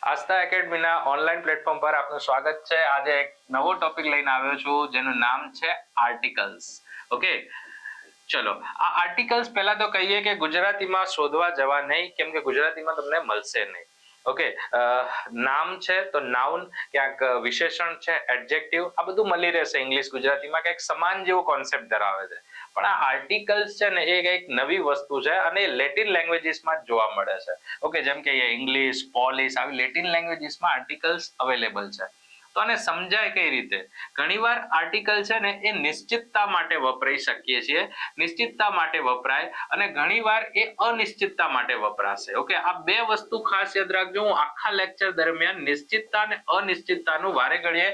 આસ્થા એકેડમીના online platform પર આપનું સ્વાગત છે। આજે એક નવો ટોપિક લઈને આવ્યો છું જેનું નામ છે આર્ટિકલ્સ। ઓકે, ચલો આ આર્ટિકલ્સ પહેલા તો કહીએ કે ગુજરાતીમાં શોધવા જવા નહીં, કેમ કે ગુજરાતીમાં તમને મળશે નહીં। ઓકે, નામ છે તો નાઉન, ક્યાંક વિશેષણ છે એડજેક્ટિવ, આ બધું મળી રહેશે ઇંગ્લિશ ગુજરાતીમાં, કંઈક સમાન જેવો કોન્સેપ્ટ ધરાવે છે। પણ આ આર્ટિકલ્સ છે ને એ કંઈક નવી વસ્તુ છે અને લેટિન લેંગ્વેજીસમાં જ જોવા મળે છે। ઓકે, જેમ કે ઇંગ્લિશ, પોલિશ આવી લેટિન લેંગ્વેજીસમાં આર્ટિકલ્સ અવેલેબલ છે। તો આને સમજાય કઈ રીતે? ઘણીવાર આર્ટિકલ છે ને એ નિશ્ચિતતા માટે વપરાઈ શકીએ છીએ, નિશ્ચિતતા માટે વપરાય, અને ઘણીવાર એ અનિશ્ચિતતા માટે વપરાશે। ઓકે, આ બે વસ્તુ ખાસ યાદ રાખજો। હું આખા લેક્ચર દરમિયાન નિશ્ચિતતા અને અનિશ્ચિતતાનું વારે ઘડીએ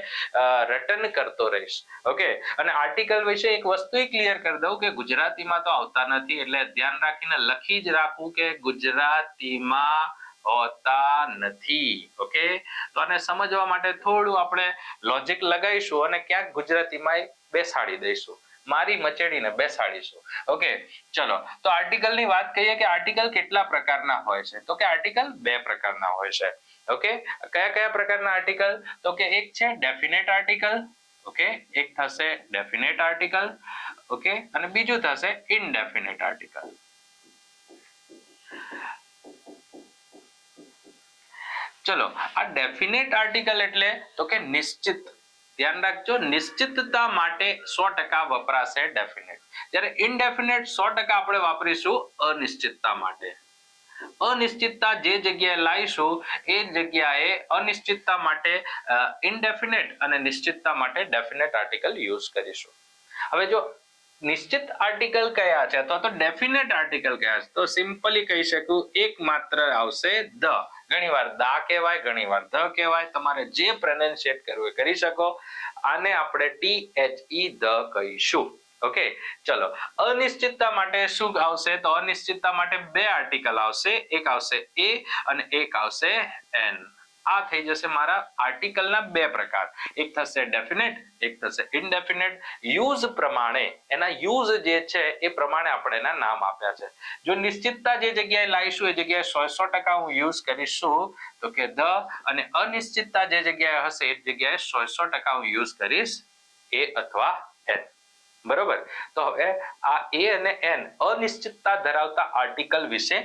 રટન કરતો રહીશ। ઓકે, અને આર્ટિકલ વિશે એક વસ્તુ ક્લિયર કરી દઉં કે ગુજરાતીમાં તો આવતા નથી, એટલે ધ્યાન રાખીને લખી જ રાખવું કે ગુજરાતીમાં હોતા નથી। ઓકે, તો આને સમજવા માટે થોડું આપણે લોજિક લગાવીશું અને ક્યાંક ગુજરાતીમાં બેસાડી દઈશું, મારી મચેડીને બેસાડીશું। ઓકે, ચલો તો આર્ટિકલની વાત કરીએ કે આર્ટિકલ કેટલા પ્રકારના હોય છે, તો કે આર્ટિકલ બે પ્રકારના હોય છે। ઓકે, કયા કયા પ્રકારના આર્ટિકલ? તો કે એક છે ડેફિનેટ આર્ટિકલ, ઓકે, એક થશે ડેફિનેટ આર્ટિકલ, ઓકે, અને બીજું થશે ઇનડેફિનેટ આર્ટિકલ। ચલો, આ ડેફિનેટ આર્ટિકલ એટલે તો કે નિશ્ચિત, ધ્યાન રાખજો, નિશ્ચિતતા માટે 100% વપરાશે ડેફિનેટ, જ્યારે ઇનડેફિનેટ 100% આપણે વાપરીશું અનિશ્ચિતતા માટે। અનિશ્ચિતતા જે જગ્યાએ લાવીશું એ જગ્યાએ અનિશ્ચિતતા માટે ઇનડેફિનેટ અને નિશ્ચિતતા માટે ડેફિનેટ આર્ટિકલ યુઝ કરીશું। હવે જો નિશ્ચિત આર્ટિકલ કયા છે તો ડેફિનેટ આર્ટિકલ કયા છે, તો સિમ્પલી કહી શકું એક માત્ર આવશે ધ। ઘણીવાર દા કહેવાય, ઘણીવાર ધ કહેવાય, તમારે જે પ્રોનાઉન્સિએટ કરવું એ કરી શકો। આને આપણે THE ધ કહીશું। ઓકે, ચલો અનિશ્ચિતતા માટે શું આવશે? તો અનિશ્ચિતતા માટે બે આર્ટિકલ આવશે, એક આવશે એ અને એક આવશે એન। આ થઈ જશે મારા આર્ટિકલના બે પ્રકાર, એક થશે ડેફિનેટ, એક થશે ઇનડેફિનેટ। યુઝ પ્રમાણે એના યુઝ જે છે એ પ્રમાણે આપણે એના નામ આપ્યા છે। જો નિશ્ચિતતા જે જગ્યાએ લાવીશું એ જગ્યાએ 100% હું યુઝ કરીશું તો કે ધ, અને અનિશ્ચિતતા જે જગ્યાએ હશે એ જગ્યાએ 100% હું યુઝ કરીશ એ અથવા એન। બરોબર, તો હવે આ એ અને એન અનિશ્ચિતતા ધરાવતા આર્ટિકલ વિશે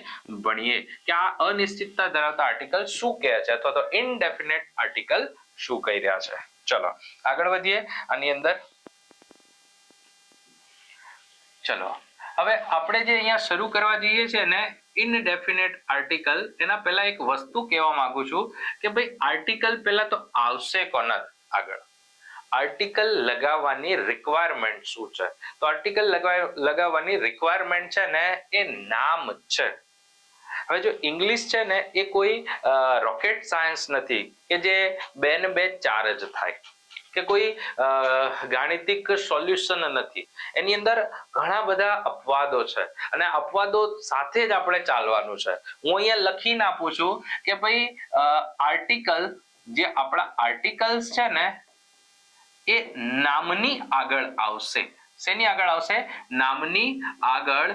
ભણીએ કે આ અનિશ્ચિતતા ધરાવતા આર્ટિકલ શું કહે છે, અથવા તો ઇનડેફિનેટ આર્ટિકલ શું કહી રહ્યા છે। ચલો આગળ વધીએ આની અંદર। ચલો હવે આપણે જે અહીંયા શરૂ કરવા જઈએ છે ને ઇનડેફિનેટ આર્ટિકલ, એના પહેલા એક વસ્તુ કહેવા માંગુ છું કે ભાઈ આર્ટિકલ પહેલા તો આવશે કોના આગળ? આર્ટિકલ લગાવવાની રિક્વાયરમેન્ટ શું છે? તો આર્ટિકલ લગાવવાની રિક્વાયરમેન્ટ છે ને એ નામ છે। હવે જો ઇંગ્લિશ છે ને એ કોઈ રોકેટ સાયન્સ નથી કે જે 2 ને 2 4 જ થાય, કે કોઈ ગાણિતિક સોલ્યુશન નથી। એની અંદર ઘણા બધા અપવાદો છે અને અપવાદો સાથે જ આપણે ચાલવાનું છે। હું અહીંયા લખીને આપું છું કે ભાઈ આર્ટિકલ, જે આપણા આર્ટિકલ્સ છે ને એ નામની આગળ આવશે। શેની આગળ આવશે? નામની આગળ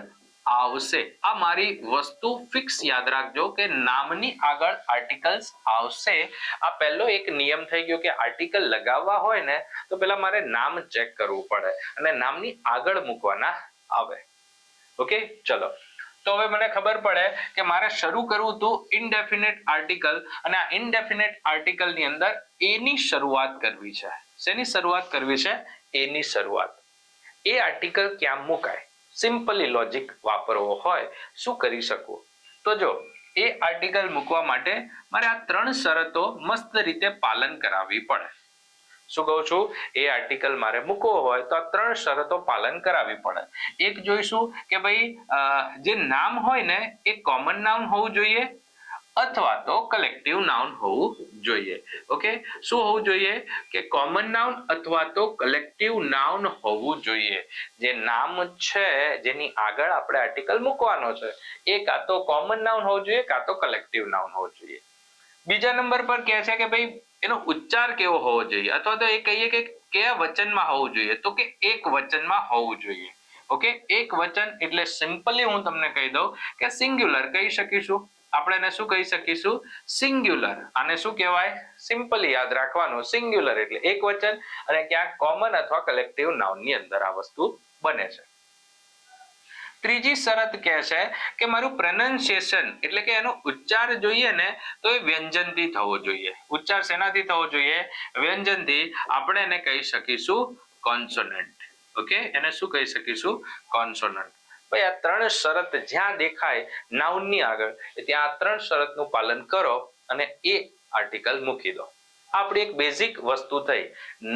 આવશે। આ મારી વસ્તુ ફિક્સ યાદ રાખજો કે નામની આગળ આર્ટિકલ્સ આવશે। આ પહેલો એક નિયમ થઈ ગયો કે આર્ટિકલ લગાવવા હોય ને તો પહેલા મારે નામ ચેક કરવું પડે અને નામની આગળ મૂકવાના આવે। ઓકે, ચલો તો હવે મને ખબર પડે કે મારે શરૂ કરવું હતું ઇનડેફિનેટ આર્ટિકલ, અને આ ઇનડેફિનેટ આર્ટિકલ ની અંદર એની શરૂઆત કરવી છે। શેની શરૂઆત કરવી છે? એની શરૂઆત। એ આર્ટિકલ ક્યાં મુકાય? સિમ્પલી લોજિક વાપરવો હોય શું કરી શકું? તો જો એ આર્ટિકલ મૂકવા માટે મારે આ 3 શરતો મસ્ત રીતે પાલન કરાવવી પડે। શું કહું છું? એ આર્ટિકલ મારે મૂકવો હોય તો આ 3 શરતો પાલન કરાવવી પડે। એક જોઈશું કે ભાઈ જે નામ હોય ને એ કોમન નાઉન હોવું જોઈએ અથવા તો કલેક્ટિવ નાઉન હોવું જોઈએ। ઓકે, શું હોવું જોઈએ? કે કોમન નાઉન અથવા તો કલેક્ટિવ નાઉન હોવું જોઈએ। જે નામ છે જેની આગળ આપણે આર્ટિકલ મૂકવાનો છે એ કાં તો કોમન નાઉન હોવું જોઈએ કાં તો કલેક્ટિવ નાઉન હોવું જોઈએ। બીજા નંબર પર કહે છે કે ભાઈ એનો ઉચ્ચાર કેવો હોવો જોઈએ, અથવા તો એ કહીએ કે કયા વચનમાં હોવું જોઈએ, તો કે એક વચનમાં હોવું જોઈએ। ઓકે, એક વચન એટલે સિમ્પલી હું તમને કહી દઉં કે સિંગ્યુલર કહી શકીશું। આપણે એને શું કહી શકીશું? સિંગ્યુલર. આને શું કહેવાય? સિમ્પલી યાદ રાખવાનું, સિંગ્યુલર એટલે એક વચન અને ક્યાંક કોમન અથવા કલેક્ટિવ નાઉનની અંદર આ વસ્તુ બને છે. ત્રીજી શરત કહે છે કે મારું પ્રોનાઉન્સિએશન એટલે કે એનો ઉચ્ચાર જોઈએ ને તો એ વ્યંજનથી થવો જોઈએ. ઉચ્ચાર શેનાથી થવો જોઈએ? વ્યંજનથી. આપણે એને કહી શકીશું કોન્સોનન્ટ. ઓકે, એને શું કહી શકીશું? કોન્સોનન્ટ. ભાઈ આ ત્રણ શરત જ્યાં દેખાય નાઉનની આગળ ત્યાં આ ત્રણ શરતનું પાલન કરો અને એ આર્ટિકલ મૂકી દો. આપણી એક બેઝિક વસ્તુ થઈ.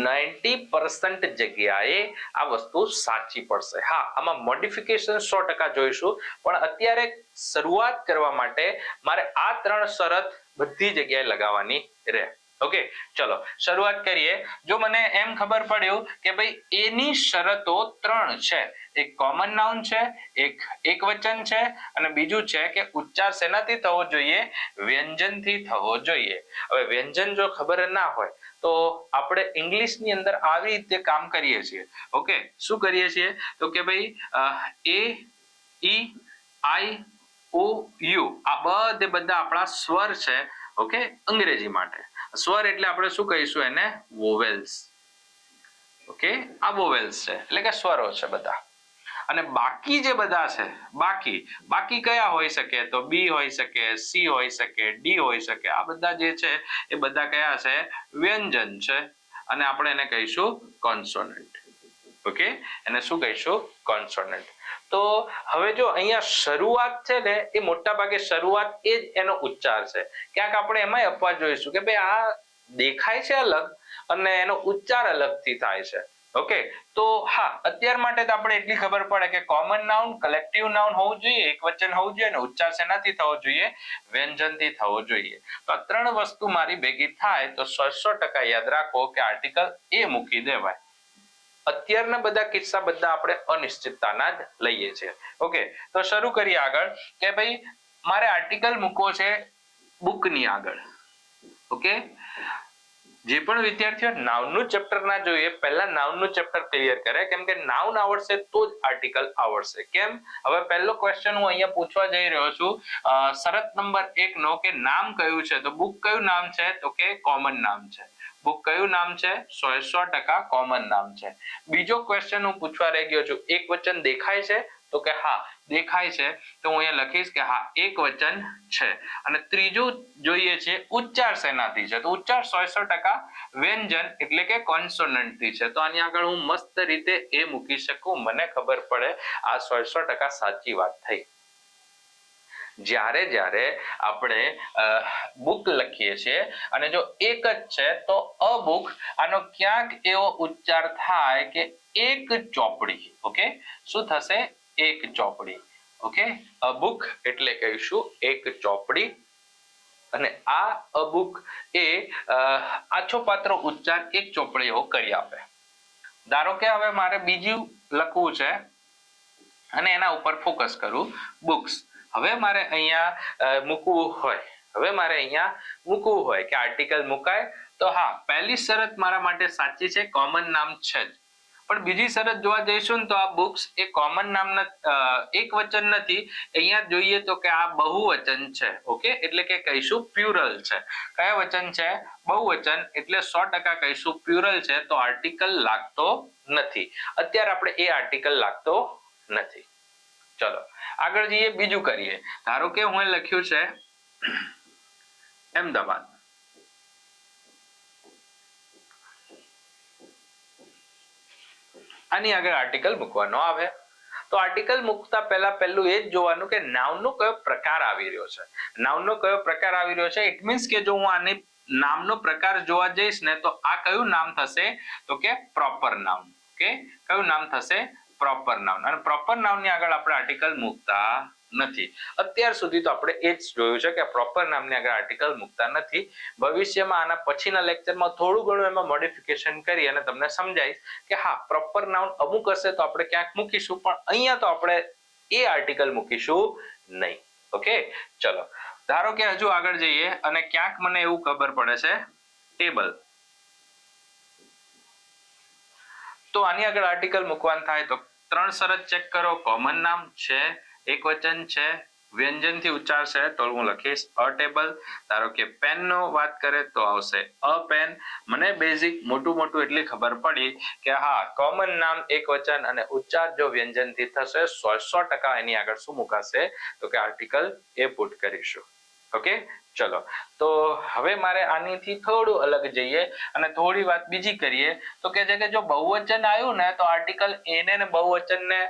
90% જગ્યાએ આ વસ્તુ સાચી પડશે. હા, આમાં મોડિફિકેશન 100% જોઈશું, પણ અત્યારે શરૂઆત કરવા માટે મારે આ ત્રણ શરત બધી જગ્યાએ લગાવવાની રહે. ઓકે, ચલો શરૂઆત કરીએ. જો મને એમ ખબર પડ્યું કે ભાઈ એની શરતો ત્રણ છે. એક કોમન નાઉન છે, એક એકવચન છે અને બીજું છે કે ઉચ્ચાર શેનાથી થવો જોઈએ? વ્યંજનથી થવો જોઈએ. હવે વ્યંજન જો ખબર ના હોય તો આપણે ઇંગ્લિશની અંદર આવી રીતે કામ કરીએ છીએ. ઓકે, શું કરીએ છીએ? તો કે ભાઈ એ, ઈ, આઈ, ઓ, યુ આ બધા આપણા સ્વર છે. ઓકે, અંગ્રેજી માટે સ્વર એટલે આપણે શું કહીશું એને? વોવેલ્સ. ઓકે, આ વોવેલ્સ છે એટલે કે સ્વરો છે બધા. અને બાકી જે બધા છે, બાકી કયા હોઈ શકે? તો બી હોઈ શકે, સી હોઈ શકે, ડી હોઈ શકે. આ બધા જે છે એ બધા કયા છે? વ્યંજન છે અને આપણે એને કહીશું કોન્સોનન્ટ. ઓકે, એને શું કહીશું? કોન્સોનન્ટ. તો હવે જો અહીંયા શરૂઆત છે ને એ મોટા ભાગે શરૂઆત એ જ એનો ઉચ્ચાર છે. ક્યાંક આપણે એમાંય અપવાદ જોઈશું કે ભાઈ આ દેખાય છે અલગ અને એનો ઉચ્ચાર અલગથી થાય છે. ઓકે, તો હા અત્યાર માટે તો આપણે એટલી ખબર પડે કે કોમન નાઉન, કલેક્ટિવ નાઉન હોવું જોઈએ, એક વચન હોવું જોઈએ અને ઉચ્ચાર શેનાથી થવો જોઈએ? વ્યંજનથી થવો જોઈએ. તો આ ત્રણ વસ્તુ મારી ભેગી થાય તો 100% યાદ રાખો કે આર્ટિકલ એ મૂકી દેવાય. અત્યારના બધા કિસ્સા બધા આપણે અનિશ્ચિતતાના જ લઈએ છીએ. ઓકે, તો શરૂ કરીએ આગળ કે ભાઈ મારે આર્ટિકલ મૂકવો છે બુકની આગળ. ઓકે, જે પણ વિદ્યાર્થીઓ નાઉનનું ચેપ્ટર ના જોઈએ પહેલા નાઉનનું ચેપ્ટર ક્લિયર કરે, કેમ કે નાઉન આવડશે તો જ આર્ટિકલ આવડશે. કેમ? હવે પહેલો ક્વેશ્ચન હું અહીંયા પૂછવા જઈ રહ્યો છું શરત નંબર 1 નો કે નામ કયું છે? તો બુક કયું નામ છે? તો કે કોમન નામ છે. બુક કયું નામ છે? 100% કોમન નામ છે. બીજો ક્વેશ્ચન હું પૂછવા રહી ગયો છું, એક વચન દેખાય છે? તો કે હા દેખાય છે. તો હું અહીંયા લખીશ કે હા એક વચન છે. અને ત્રીજું જોઈએ છે ઉચ્ચાર શેનાથી છે? તો ઉચ્ચાર 100% વ્યંજન એટલે કે કોન્સોનન્ટ થી છે. તો આની આગળ હું મસ્ત રીતે એ મૂકી શકું, મને ખબર પડે આ 100% સાચી વાત થઈ. જ્યારે આપણે બુક લખીએ છીએ અને જો એક જ છે તો અ બુક, આનો ક્યાંક એવો ઉચ્ચાર થાય કે એક ચોપડી. ઓકે, શું થશે? એક ચોપડી. ઓકે, અ બુક એટલે કહીશું એક ચોપડી અને આ અ બુક એ આછો પાત્ર ઉચ્ચાર એક ચોપડી એવો કરી આપે. ધારો કે હવે મારે બીજું લખવું છે અને એના ઉપર ફોકસ કરું, બુક્સ. હવે મારે અહીંયા મૂકવું હોય કે આર્ટિકલ મુકાય તો હા પહેલી શરત મારા માટે સાચી છે, કોમન નામ છે જ. પણ બીજી શરત જોવા જઈશું ને તો આ બુક્સ એ કોમન નામ એક વચન નથી. અહીંયા જોઈએ તો કે આ બહુવચન છે. ઓકે, એટલે કે કહીશું પ્યુરલ છે. કયા વચન છે? બહુવચન એટલે 100% કહીશું પ્યુરલ છે. તો આર્ટિકલ લાગતો નથી. અત્યારે આપણે એ આર્ટિકલ લાગતો નથી. ચલો આગળ જઈએ, બીજું કરીએ. ધારો કે હું લખ્યું છે અમદાવાદ. આની આગળ આર્ટિકલ મૂકવાનો આવે તો આર્ટિકલ મૂકતા પહેલું એ જ જોવાનું કે નાઉનનો કયો પ્રકાર આવી રહ્યો છે. નાઉનનો કયો પ્રકાર આવી રહ્યો છે ઇટ મીન્સ કે જો હું આને નામનો પ્રકાર જોવા જઈશ ને તો આ કયું નામ થશે? તો કે પ્રોપર નાઉન. ઓકે, કયું નામ થશે? Proper noun. અને પ્રોપર નાઉન ની આગળ આપણે આર્ટિકલ મૂકતા નથી. અત્યાર સુધી તો આપણે એ જ જોયું છે કે પ્રોપર નામની આગળ આર્ટિકલ મૂકતા નથી. ભવિષ્યમાં આના પછીના લેક્ચરમાં થોડું ઘણું એમાં મોડિફિકેશન કરી અને તમને સમજાવીશ કે હા પ્રોપર નાઉન અમુક હશે તો આપણે ક્યાંક મૂકીશું, પણ અહીંયા તો આપણે એ આર્ટિકલ મૂકીશું નહીં. ઓકે, ચલો ધારો કે હજુ આગળ જઈએ અને ક્યાંક મને એવું ખબર પડે છે ટેબલ. તો આની આગળ આર્ટિકલ મૂકવાનું થાય તો ત્રણ શરત ચેક કરો, કોમન નામ છે, એક વચન છે, વ્યંજનથી ઉચ્ચાર છે તો હું લખીશ અ ટેબલ. ધારો કે પેનનો વાત કરે તો આવશે અ પેન. મને બેઝિક મોટું એટલે ખબર પડી કે હા કોમન નામ એક વચન અને ઉચ્ચાર જો વ્યંજનથી થશે 100% એની આગળ શું મુકાશે તો કે આર્ટિકલ એ પુટ કરીશું. ઓકે, ચલો. તો હવે મારે આનીથી થોડું અલગ જઈએ અને થોડી વાત બીજી કરીએ તો કે છે કે જો બહુવચન આવ્યું ને તો આર્ટિકલ એને ને બહુવચનને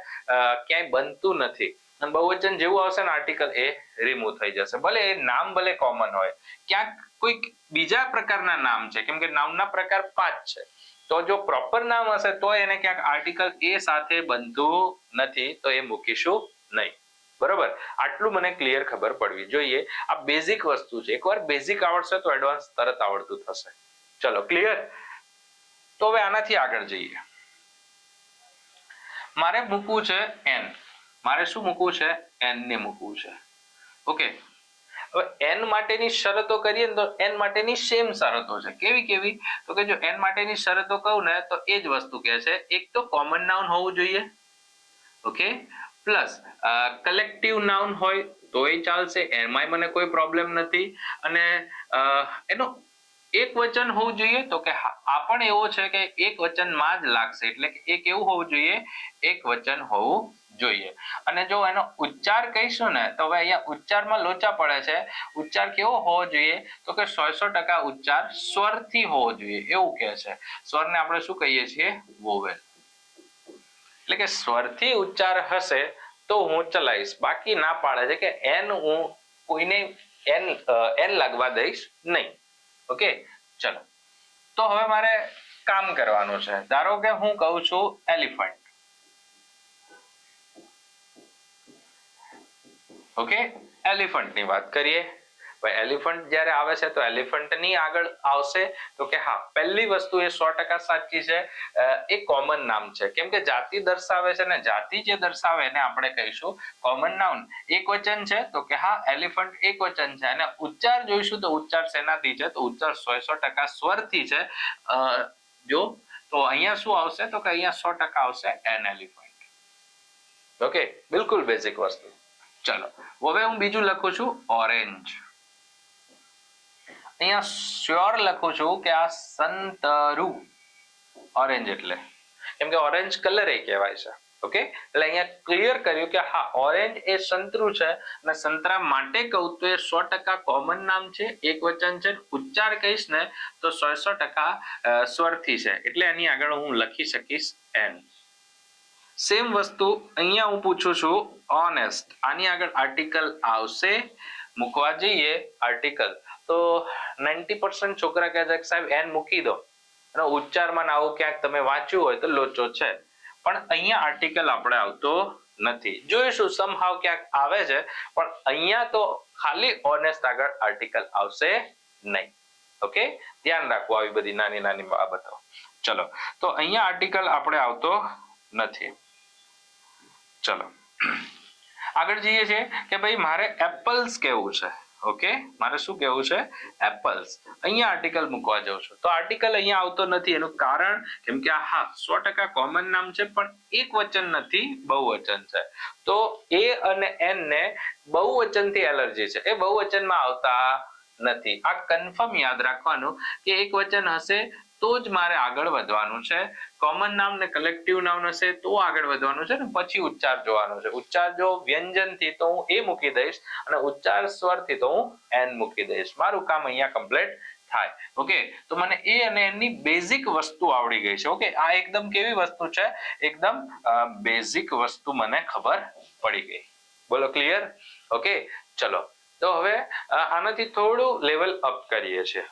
ક્યાંય બનતું નથી. બહુવચન જેવું આવશે ને આર્ટિકલ એ રિમૂવ થઈ જશે. ભલે એ નામ ભલે કોમન હોય, ક્યાંક કોઈક બીજા પ્રકારના નામ છે, કેમ કે નામના પ્રકાર 5 છે. તો જો પ્રોપર નામ હશે તો એને ક્યાંક આર્ટિકલ એ સાથે બનતું નથી, તો એ મૂકીશું નહીં. બરોબર, આટલું મને ક્લિયર ખબર પડવી જોઈએ. આ બેઝિક વસ્તુ છે. એકવાર બેઝિક આવડશે તો એડવાન્સ તરત આવડતું થશે. ચલો, ક્લિયર. તો હવે આનાથી આગળ જઈએ. મારે મૂકવું છે એન. મારે શું મૂકવું છે? એન ને મૂકવું છે. ઓકે, હવે એન માટેની શરતો કરીએ તો એન માટેની સેમ શરતો છે. કેવી? તો કે જો એન માટેની શરતો કહું ને તો એ જ વસ્તુ કહે છે. એક તો કોમન નાઉન હોવું જોઈએ, ઓકે, પ્લસ કલેક્ટિવ નાઉન હોય તોય ચાલશે, એમાંય મને કોઈ પ્રોબ્લેમ નથી. અને એનો એક વચન હોવું જોઈએ તો કે આ પણ એવો છે કે એક વચનમાં જ લાગશે, એટલે કે એક એવું હોવું જોઈએ, એક વચન હોવું જોઈએ. અને જો એનો ઉચ્ચાર કહીશું ને તો હવે અહીંયા ઉચ્ચારમાં લોચા પડે છે. ઉચ્ચાર કેવો હોવો જોઈએ તો કે 100% ઉચ્ચાર સ્વરથી હોવો જોઈએ એવું કહે છે. સ્વરને આપણે શું કહીએ છીએ? વોવેલ. એટલે કે સ્વરથી ઉચ્ચાર હશે તો હું ચલાવીશ, બાકી ના પાડે છે કે એન હું કોઈને એન લાગવા દઈશ નહીં. ઓકે, ચલો. તો હવે મારે કામ કરવાનું છે. ધારો કે હું કહું છું એલિફન્ટ. ઓકે, એલિફન્ટની વાત કરીએ. ભાઈ એલિફન્ટ જ્યારે આવે છે તો એલિફન્ટની આગળ આવશે તો કે હા પહેલી વસ્તુ એ 100% સાચી છે. એ કોમન નામ છે, કેમ કે જાતિ દર્શાવે છે ને જાતિ જે દર્શાવે એને આપણે કહીશું કોમન નાઉન. એક વચન છે તો કે હા એલિફન્ટ એક વચન છે. અને ઉચ્ચાર જોઈશું તો ઉચ્ચાર શેનાથી છે? તો ઉચ્ચાર 100% સ્વરથી છે. જો તો અહીંયા શું આવશે તો કે અહીંયા 100% આવશે એન એલિફન્ટ. ઓકે, બિલકુલ બેઝિક વસ્તુ. ચલો, હવે હું બીજું લખું છું ઓરેન્જ. અહીંયા શ્યોર લખું છું કે આ સંતરું. ઓરેન્જ એટલે કેમ કે ઓરેન્જ કલર એ કહેવાય છે. ઓકે, એટલે અહીંયા ક્લિયર કર્યું કે હા ઓરેન્જ એ સંતરું છે. અને સંતરા માટે કહું તો એ 100% કોમન નામ છે, એક વચન છે. ઉચ્ચાર કહીશ ને તો 100% સ્વરથી છે, એટલે એની આગળ હું લખી શકીશ એન. સેમ વસ્તુ અહીંયા હું પૂછું છું ઓનેસ્ટ. આની આગળ આર્ટિકલ આવશે, મૂકવા જઈએ આર્ટિકલ તો 90% છોકરા કહે છે કે સાહેબ એન મૂકી દો. અને ઉચ્ચારમાં આવું ક્યાંક તમે વાંચ્યું હોય તો લોચો છે, પણ અહીંયા આર્ટિકલ આપણે આવતો નથી. જોઈશું સમહાવ ક્યાંક આવે છે, પણ અહીંયા તો ખાલી ઓનેસ્ટ આગળ આર્ટિકલ આવશે નહીં. ઓકે, ધ્યાન રાખવું આવી બધી નાની બાબતો. ચલો, તો અહીંયા આર્ટિકલ આપણે આવતો નથી. ચલો આગળ જઈએ છીએ કે ભાઈ મારે એપલ્સ કેવું છે. ઓકે, મારે શું કેવું છે? એપલ્સ. અહીંયા આર્ટિકલ મૂકવા જાઉં છું તો આર્ટિકલ અહીંયા આવતો નથી. એનું કારણ કેમ કે હા 100% કોમન નામ છે, પણ એક વચન નથી, બહુવચન છે. તો એ અને એન ને બહુવચનથી એલર્જી છે, એ બહુવચનમાં આવતા નથી. આ કન્ફર્મ યાદ રાખવાનું કે એક વચન હશે તો જ મારે આગળ વધવાનું છે. કોમન નામ ને કલેક્ટિવ નામ હશે તો આગળ વધવાનું છે ને પછી ઉચ્ચાર જોવાનો છે. ઉચ્ચાર જો વ્યંજનથી તો હું એ મૂકી દઈશ અને ઉચ્ચાર સ્વરથી તો હું એન મૂકી દઈશ. મારું કામ અહીંયા કમ્પ્લીટ થાય. ઓકે, તો મને એ અને એની બેઝિક વસ્તુ આવડી ગઈ છે. ઓકે, આ એકદમ કેવી વસ્તુ છે? એકદમ બેઝિક વસ્તુ મને ખબર પડી ગઈ. બોલો ક્લિયર? ઓકે, ચલો. તો હવે આનાથી થોડું લેવલ અપ કરીએ છીએ.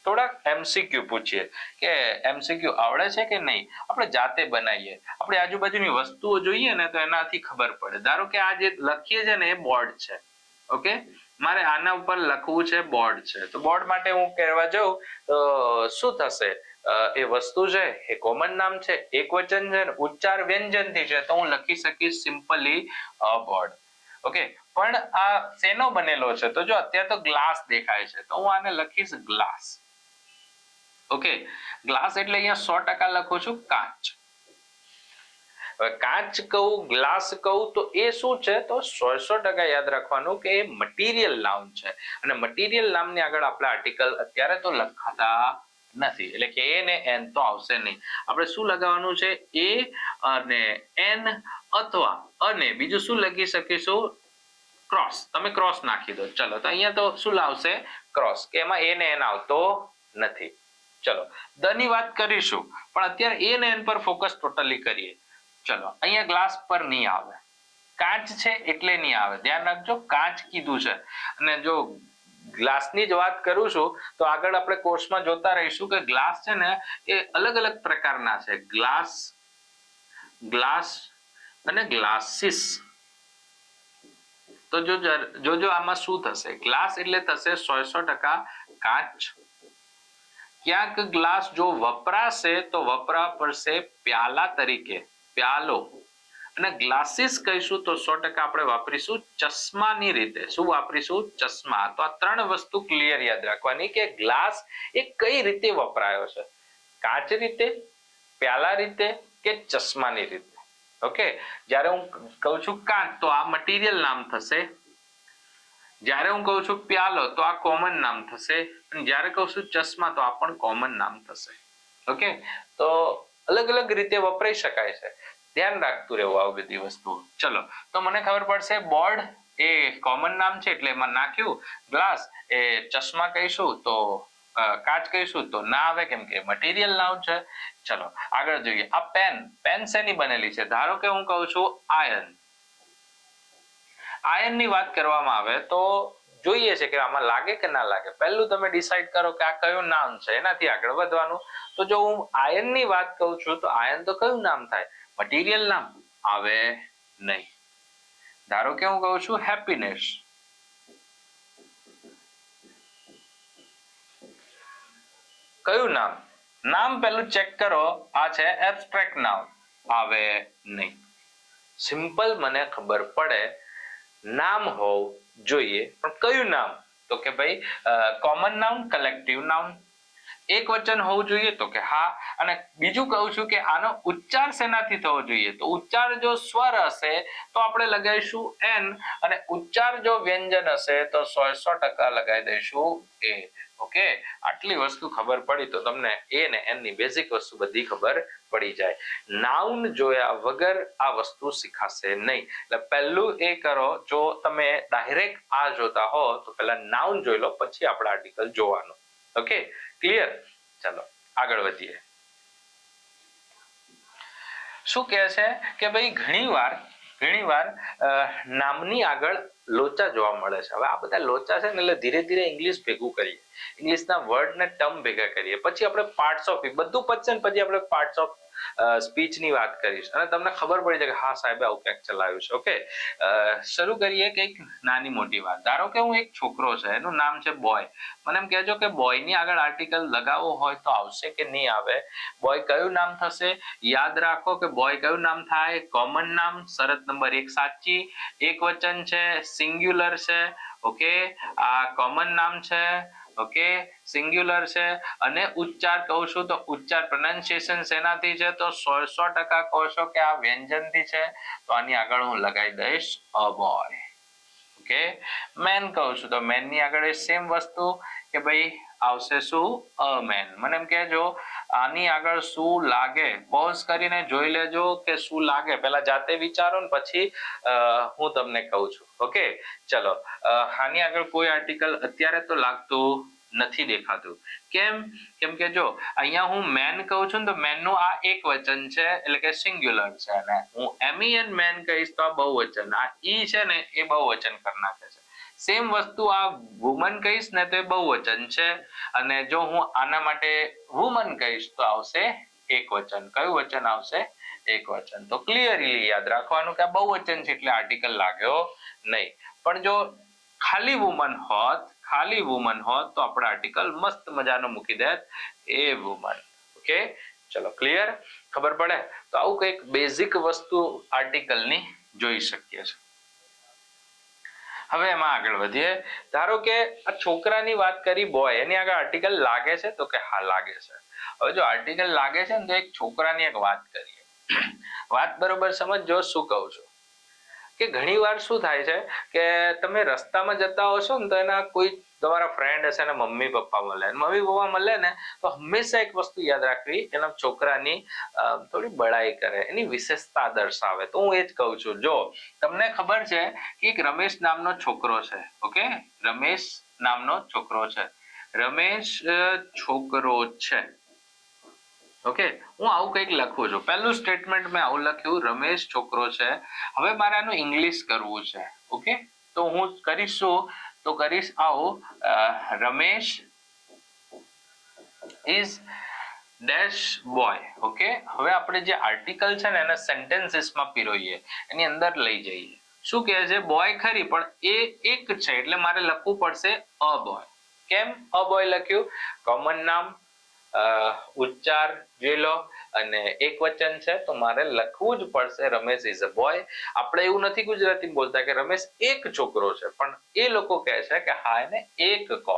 થોડાક MCQ પૂછીએ કે MCQ આવડે છે કે નહીં. આપણે જાતે બનાવીએ, આપણે આજુબાજુની વસ્તુઓ જોઈએ ને તો એનાથી ખબર પડે. ધારો કે આ જે લખીએ છે ને એ બોર્ડ છે. ઓકે, મારે આના ઉપર લખવું છે બોર્ડ છે, તો બોર્ડ માટે હું કહેવા જાઉં તો શું થશે? એ વસ્તુ છે એ કોમન નામ છે, એક વચન છે, ઉચ્ચાર વ્યંજનથી છે, તો હું લખી શકીશ સિમ્પલી બોર્ડ. ઓકે, પણ આ શેનો બનેલો છે? તો જો અત્યારે તો ગ્લાસ દેખાય છે તો હું આને લખીશ ગ્લાસ. ઓકે, ગ્લાસ એટલે અહીંયા 100% લખું છું કાચ. હવે કાચ કહું, ગ્લાસ કહું તો એ શું છે? તો 100% યાદ રાખવાનું કે એ મટીરિયલ નાઉન છે અને મટીરિયલ નામની આગળ આપણે આર્ટિકલ અત્યારે તો લખાતા નથી, એટલે કે એ ને એન તો આવશે નહીં. આપણે શું લગાવવાનું છે? એ અને એન અથવા અને બીજું શું લખી શકીશું? ક્રોસ. તમે ક્રોસ નાખી દો. ચલો, તો અહીંયા તો શું લાવશે? ક્રોસ, કે એમાં એ ને એન આવતો નથી. ચલો, ધ ની વાત કરીશું પણ અત્યારે એ ને એન પર ફોકસ ટોટલી કરીએ. ચલો, અહીંયા ગ્લાસ પર નહીં આવે, કાચ છે એટલે નહીં આવે. ધ્યાન રાખજો, કાચ કીધું છે. અને જો ગ્લાસની જ વાત કરું છું તો આગળ આપણે કોર્સમાં જોતા રહીશું કે ગ્લાસ છે ને એ અલગ અલગ પ્રકારના છે. ગ્લાસ અને ગ્લાસીસ. તો જો આમાં શું થશે? ગ્લાસ એટલે થશે 100% કાચ. ક્યાંક ગ્લાસ જો વપરાશે તો વપરા પડશે પ્યાલા તરીકે, પ્યાલો. અને ગ્લાસીસ કહીશું તો 100% આપણે વાપરીશું ચશ્માની રીતે. શું વાપરીશું? ચશ્મા. તો આ ત્રણ વસ્તુ ક્લિયર યાદ રાખવાની કે ગ્લાસ એ કઈ રીતે વપરાયો છે, કાચ રીતે, પ્યાલા રીતે કે ચશ્માની રીતે. ઓકે, જ્યારે હું કહું છું કાચ તો આ મટીરિયલ નામ થશે, જ્યારે હું કહું છું પ્યાલો તો આ કોમન નામ થશે, અને જ્યારે કહું છું ચશ્મા તો આ પણ કોમન નામ થશે. ઓકે, તો અલગ અલગ રીતે વપરાઈ શકાય છે. ધ્યાન રાખતું રહેવું આ બધી વસ્તુ. ચલો, તો મને ખબર પડશે બોર્ડ એ કોમન નામ છે એટલે એમાં નાખ્યું. ગ્લાસ એ ચશ્મા કહીશું તો કાચ કહીશું તો ના આવે કેમ કે મટીરિયલ નામ છે. ચલો આગળ જોઈએ. આ પેન શેની બનેલી છે? ધારો કે હું કહું છું આયર્ન. આયર્ન ની વાત કરવામાં આવે તો જોઈએ છે કે આમાં લાગે કે ના લાગે. પહેલું તમે ડિસાઈડ કરો કે આ કયું નામ છે, એનાથી આગળ વધવાનું. તો જો હું આયર્ન ની વાત કહું છું તો આયર્ન તો કયું નામ થાય? મટીરિયલ નામ આવે નહીં. ધારો કે હું કહું છું હેપીનેસ. કયું નામ? નામ પેલું ચેક કરો. આ છે એબ્સ્ટ્રેક્ટ નાઉન, આવે નહીં. સિમ્પલ મને ખબર પડે નામ હોવું જોઈએ પણ કયું નામ? તો કે ભાઈ કોમન નાઉન, કલેક્ટિવ નાઉન. એક વચન હોવું જોઈએ તો કે હા. અને બીજું કહું છું કે આનો ઉચ્ચાર શેનાથી થવો જોઈએ? તો ઉચ્ચાર જો સ્વર હશે તો આપણે લગાવીશું એન, અને ઉચ્ચાર જો વ્યંજન હશે તો 100% લગાવી દઈશું એ. ઓકે, આટલી વસ્તુ ખબર પડી તો તમને એ ને એન ની બેઝિક વસ્તુ બધી ખબર પડી જાય. નાઉન જોયા વગર આ વસ્તુ શીખાશે નહીં. એટલે પહેલું એ કરો, જો તમે ડાયરેક્ટ આ જોતા હો તો પહેલા નાઉન જોઈ લો, પછી આપણે આર્ટિકલ જોવાનું. Okay, clear? ચલો આગળ વધીએ. શું કહે છે કે ભાઈ ઘણીવાર નામની આગળ લોચા જોવા મળે છે. હવે આ બધા લોચા છે ને એટલે ધીરે ધીરે ઇંગ્લિશ ભેગું કરીએ, ઇંગ્લિશના વર્ડ ને ટર્મ ભેગા કરીએ, પછી આપણે પાર્ટ્સ ઓફ, બધું પતશે ને પછી આપણે પાર્ટ્સ ઓફ સ્પીચ ની વાત કરીશ અને તમને ખબર પડી જાય કે હા સાહેબ આવું ક્યાંક ચલાવ્યું છે. ઓકે, શરૂ કરીએ કંઈક નાની મોટી વાત. ધારો કે હું એક છોકરો છે, એનું નામ છે બોય. મને એમ કહેજો કે બોય ની આગળ આર્ટિકલ લગાવવો હોય તો આવશે કે નહીં આવે? બોય કયું નામ થશે? યાદ રાખો કે બોય કયું નામ થાય? કોમન નામ. શરત નંબર 1 સાચી. એક વચન છે, સિંગ્યુલર છે. ઓકે, આ કોમન નામ છે. ઓકે, સિંગ્યુલર છે. અને ઉચ્ચાર કહું છું તો ઉચ્ચાર પ્રોનાઉન્સિએશન શેનાથી છે? તો 100% કહો છો કે આ વ્યંજનથી છે, તો આની આગળ હું લગાવી દઈશ અ બોય. ઓકે, મેન કહું છું તો મેન ની આગળ સેમ વસ્તુ કે ભાઈ આવશે શું? અ મેન. મને એમ કહેજો આની આગળ શું લાગે? પોઝ કરીને જોઈ લેજો કે શું લાગે. પહેલા જાતે વિચારો ને પછી હું તમને કહું છું. ઓકે, ચલો આની આગળ કોઈ આર્ટિકલ અત્યારે તો લાગતું નથી દેખાતું. કેમ કે જો અહીંયા હું મેન કહું છું ને તો મેન નું આ એક વચન છે એટલે કે સિંગ્યુલર છે, અને હું MEN મેન કહીશ તો આ બહુવચન. આ ઈ છે ને એ બહુવચન કરી નાખે છે. સેમ વસ્તુ આ વુમન કહીશ ને તો એ બહુવચન છે, અને જો હું આના માટે વુમન કહીશ તો આવશે એક વચન. કયું વચન આવશે? એક વચન. તો ક્લિયરલી યાદ રાખવાનું કે આ બહુવચન છે એટલે આર્ટિકલ લાગ્યો નહીં. પણ જો ખાલી વુમન હોત તો આપણે આર્ટિકલ મસ્ત મજાનો મૂકી દેત, એ વુમન. ઓકે, ચલો ક્લિયર? ખબર પડે? તો આવું કંઈક બેઝિક વસ્તુ આર્ટિકલ ની જોઈ શકીએ છીએ. હવે એમાં આગળ વધીએ. ધારો કે આ છોકરાની વાત કરી બોય, એની આગળ આર્ટિકલ લાગે છે તો કે હા લાગે છે. હવે જો આર્ટિકલ લાગે છે ને તો એક છોકરાની એક વાત કરીએ. વાત બરોબર સમજો શું કહું છું કે ઘણી વાર શું થાય છે કે તમે રસ્તામાં જતા હશો ને તો એના કોઈ તમારા ફ્રેન્ડ હશે ને મમ્મી પપ્પા મળે ને તો હંમેશા એક વસ્તુ યાદ રાખવી એના છોકરાની થોડી બડાઈ કરે, એની વિશેષતા દર્શાવે. તો હું એ જ કહું છું, જો તમને ખબર છે કે એક રમેશ નામનો છોકરો છે, ઓકે, રમેશ નામનો છોકરો છે, રમેશ છોકરો છે, ઓકે, હું આવું કંઈક લખું છું. પહેલું સ્ટેટમેન્ટ મેં આવું લખ્યું, રમેશ છોકરો છે. હવે મારે આનું ઇંગ્લિશ કરવું છે, ઓકે, તો હું કરીશ આવું, Ramesh is dash boy. Okay, હવે આપણે જે આર્ટિકલ છે ને એને સેન્ટેન્સીસમાં પીરોઈએ, એની અંદર લઈ જઈએ. શું કહે છે? બોય ખરી, પણ એ એક છે એટલે મારે લખવું પડશે અ બોય. કેમ અ બોય લખ્યું? કોમન નામ, ઉચ્ચાર જોઈ લો, અને એક વચન છે તો મારે લખવું જ પડશે રમેશ ઇઝ અ બોય. આપણે એવું નથી ગુજરાતીમાં બોલતા કે રમેશ એક છોકરો છે, પણ એ લોકો કહે છે કે હા એને એક કહો.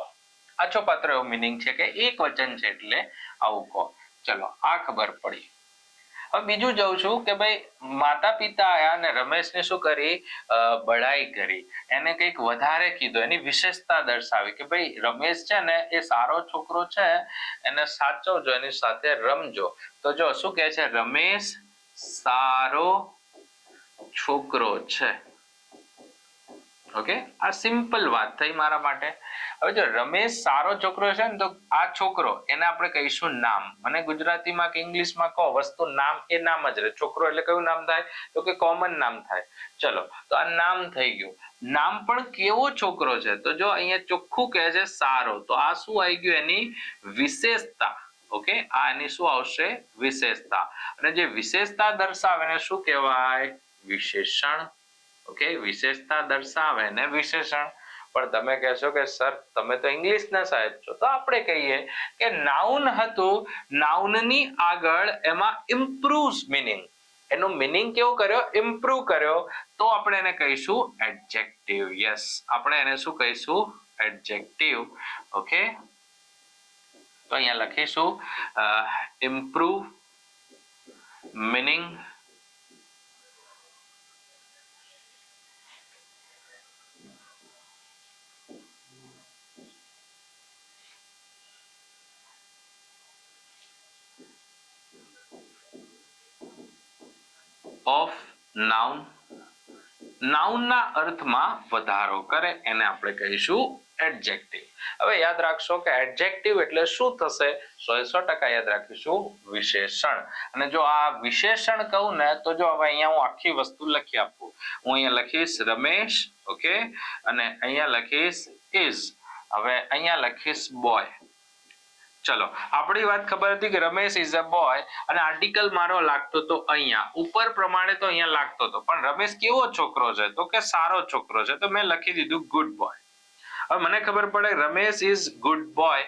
આછો પાત્ર એવો મિનિંગ છે કે એક વચન છે એટલે આવું કહો. ચલો, આ ખબર પડી. હવે બીજું જાઉં છું કે ભાઈ માતા પિતા આયા ને રમેશને શું કરી? બડાઈ કરી, એને કંઈક વધારે કીધું, એની વિશેષતા દર્શાવી કે ભાઈ રમેશ છે ને એ સારો છોકરો છે, એને સાચવજો, એની સાથે રમજો. તો જો શું કહે છે? રમેશ સારો છોકરો છે. ઓકે, આ સિમ્પલ વાત થઈ મારા માટે. હવે જો રમેશ સારો છોકરો છે ને તો આ છોકરો એને આપણે કહીશું નામ. મને ગુજરાતીમાં કે ઇંગ્લિશમાં કહો, વસ્તુ નામ એ નામ જ રહે. છોકરો એટલે કયું નામ થાય? તો કે કોમન નામ થાય. ચલો, તો આ નામ થઈ ગયું. નામ પણ કેવો છોકરો છે? તો જો અહીંયા ચોખ્ખું કહે છે સારો, તો આ શું આવી ગયું? એની વિશેષતા. ઓકે, આ એની શું આવશે? વિશેષતા. અને જે વિશેષતા દર્શાવે એને શું કહેવાય? વિશેષણ. ઓકે, વિશેષતા દર્શાવે ને વિશેષણ. પણ તમે કહેશો કે સર તમે તો ઇંગ્લિશના સાહેબ છો, તો આપણે કહીએ કે નાઉન હતું, નાઉનની આગળ એમાં ઇમ્પ્રુવ્સ મિનિંગ, એનો મિનિંગ કેવો કર્યો? ઇમ્પ્રુવ કર્યો, તો આપણે એને કહીશું એડજેક્ટિવ. યસ, આપણે એને શું કહીશું? એડજેક્ટિવ. ઓકે, તો અહીંયા લખીશું ઇમ્પ્રુવ મિનિંગ ઓફ નાઉન. નાઉનના અર્થમાં વધારો કરે એને આપણે કહીશું એડજેક્ટિવ. હવે યાદ રાખશો કે એડજેક્ટિવ એટલે શું થશે? 100% યાદ રાખીશું, વિશેષણ. અને જો આ વિશેષણ કહું ને તો જો હવે અહીંયા હું આખી વસ્તુ લખી આપું. હું અહીંયા લખીશ રમેશ, ઓકે, અને અહીંયા લખીશ ઇઝ, હવે અહીંયા લખીશ બોય. ચલો, આપણી વાત ખબર હતી કે રમેશ ઇઝ અ બોય, અને આર્ટિકલ મારો લાગતો તો અહીંયા ઉપર પ્રમાણે તો અહીંયા લાગતો હતો, પણ રમેશ કેવો છોકરો છે? તો કે સારો છોકરો છે, તો મેં લખી દીધું ગુડ બોય. હવે મને ખબર પડે રમેશ ઇઝ ગુડ બોય,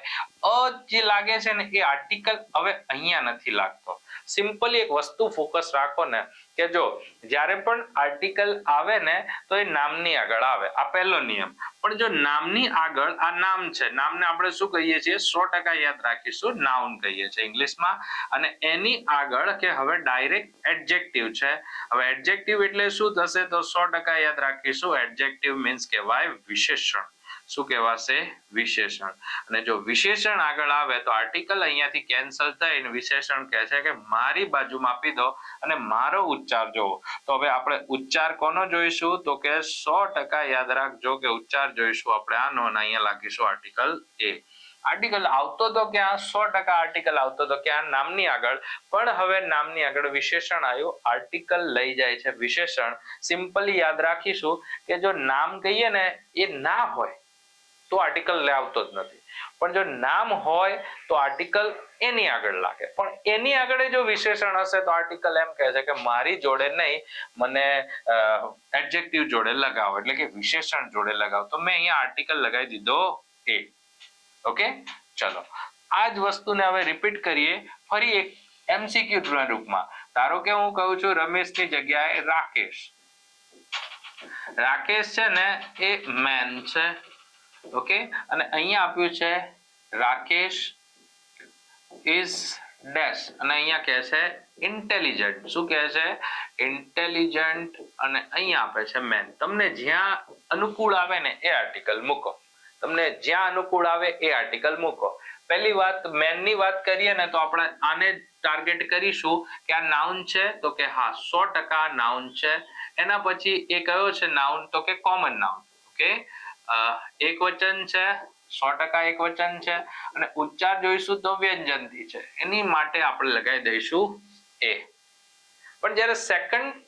જે લાગે છે ને એ આર્ટિકલ હવે અહીંયા નથી લાગતો. સિમ્પલી એક વસ્તુ ફોકસ રાખો ને કે જો જ્યારે પણ આર્ટિકલ આવે ને તો એ નામની આગળ આવે, આ પહેલો નિયમ. પણ જો નામની આગળ આ નામ છે, નામને આપણે શું કહીએ છીએ? 100% યાદ રાખીશું, નાઉન કહીએ છીએ ઇંગ્લિશમાં. અને એની આગળ કે હવે ડાયરેક્ટ એડજેક્ટિવ છે. હવે એડજેક્ટિવ એટલે શું થશે? તો 100% યાદ રાખીશું, એડજેક્ટિવ મીન્સ કહેવાય વિશેષણ. શું કહેવાશે? વિશેષણ. અને જો વિશેષણ આગળ આવે તો આર્ટિકલ અહીંયાથી કેન્સલ થઈને વિશેષણ કહે છે કે મારી બાજુમાં આપી દો અને મારો ઉચ્ચાર જોવો. તો હવે આપણે ઉચ્ચાર કોનો જોઈશું? તો કે 100% યાદ રાખજો કે ઉચ્ચાર જોઈશું આપણે આનો, અને અહીંયા લાગીશું આર્ટિકલ એ. આર્ટિકલ આવતો તો ક્યાં? 100% આર્ટિકલ આવતો તો ક્યાં? નામની આગળ. પણ હવે નામની આગળ વિશેષણ આવ્યું, આર્ટિકલ લઈ જાય છે વિશેષણ. સિમ્પલી યાદ રાખીશું કે જો નામ કહીએ ને એ ના હોય તો આર્ટિકલ આવતો જ નથી, પણ જો નામ હોય તો આર્ટિકલ એની આગળ લાગે. પણ એની આગળ જો વિશેષણ હશે તો આર્ટિકલ એમ કહે છે કે મારી જોડે નહીં, મને એડજેક્ટિવ જોડે લગાવો, એટલે કે વિશેષણ જોડે લગાવો. તો મેં અહીંયા આર્ટિકલ લગાવી દીધો એ. ઓકે, ચલો, આ જ વસ્તુને હવે રિપીટ કરીએ ફરી એક MCQ ના રૂપમાં. ધારો કે હું કહું છું રમેશની જગ્યાએ રાકેશ. રાકેશ છે ને એ મેન છે, ઓકે, અને અહીંયા આપ્યું છે રાકેશ ઇઝ ડેશ અને અહીંયા કહે છે ઇન્ટેલિજન્ટ. શું કહે છે? ઇન્ટેલિજન્ટ. અને અહીંયા આપે છે મેન. તમને જ્યાં અનુકૂળ આવે ને એ આર્ટિકલ મૂકો. તમને જ્યાં અનુકૂળ આવે એ આર્ટિકલ મૂકો. પહેલી વાત મેન ની વાત કરીએ ને તો આપણે આને ટાર્ગેટ કરીશું કે આ નાઉન છે, તો કે હા 100% નાઉન છે. એના પછી એ કયો છે નાઉન? તો કે કોમન નાઉન. ઓકે, એક વચન છે, 100% એક વચન છે. અને ઉચ્ચાર જોઈશું તો વ્યંજનથી છે. એની માટે આપણે લગાવી દઈશું એ. પણ જ્યારે સેકન્ડ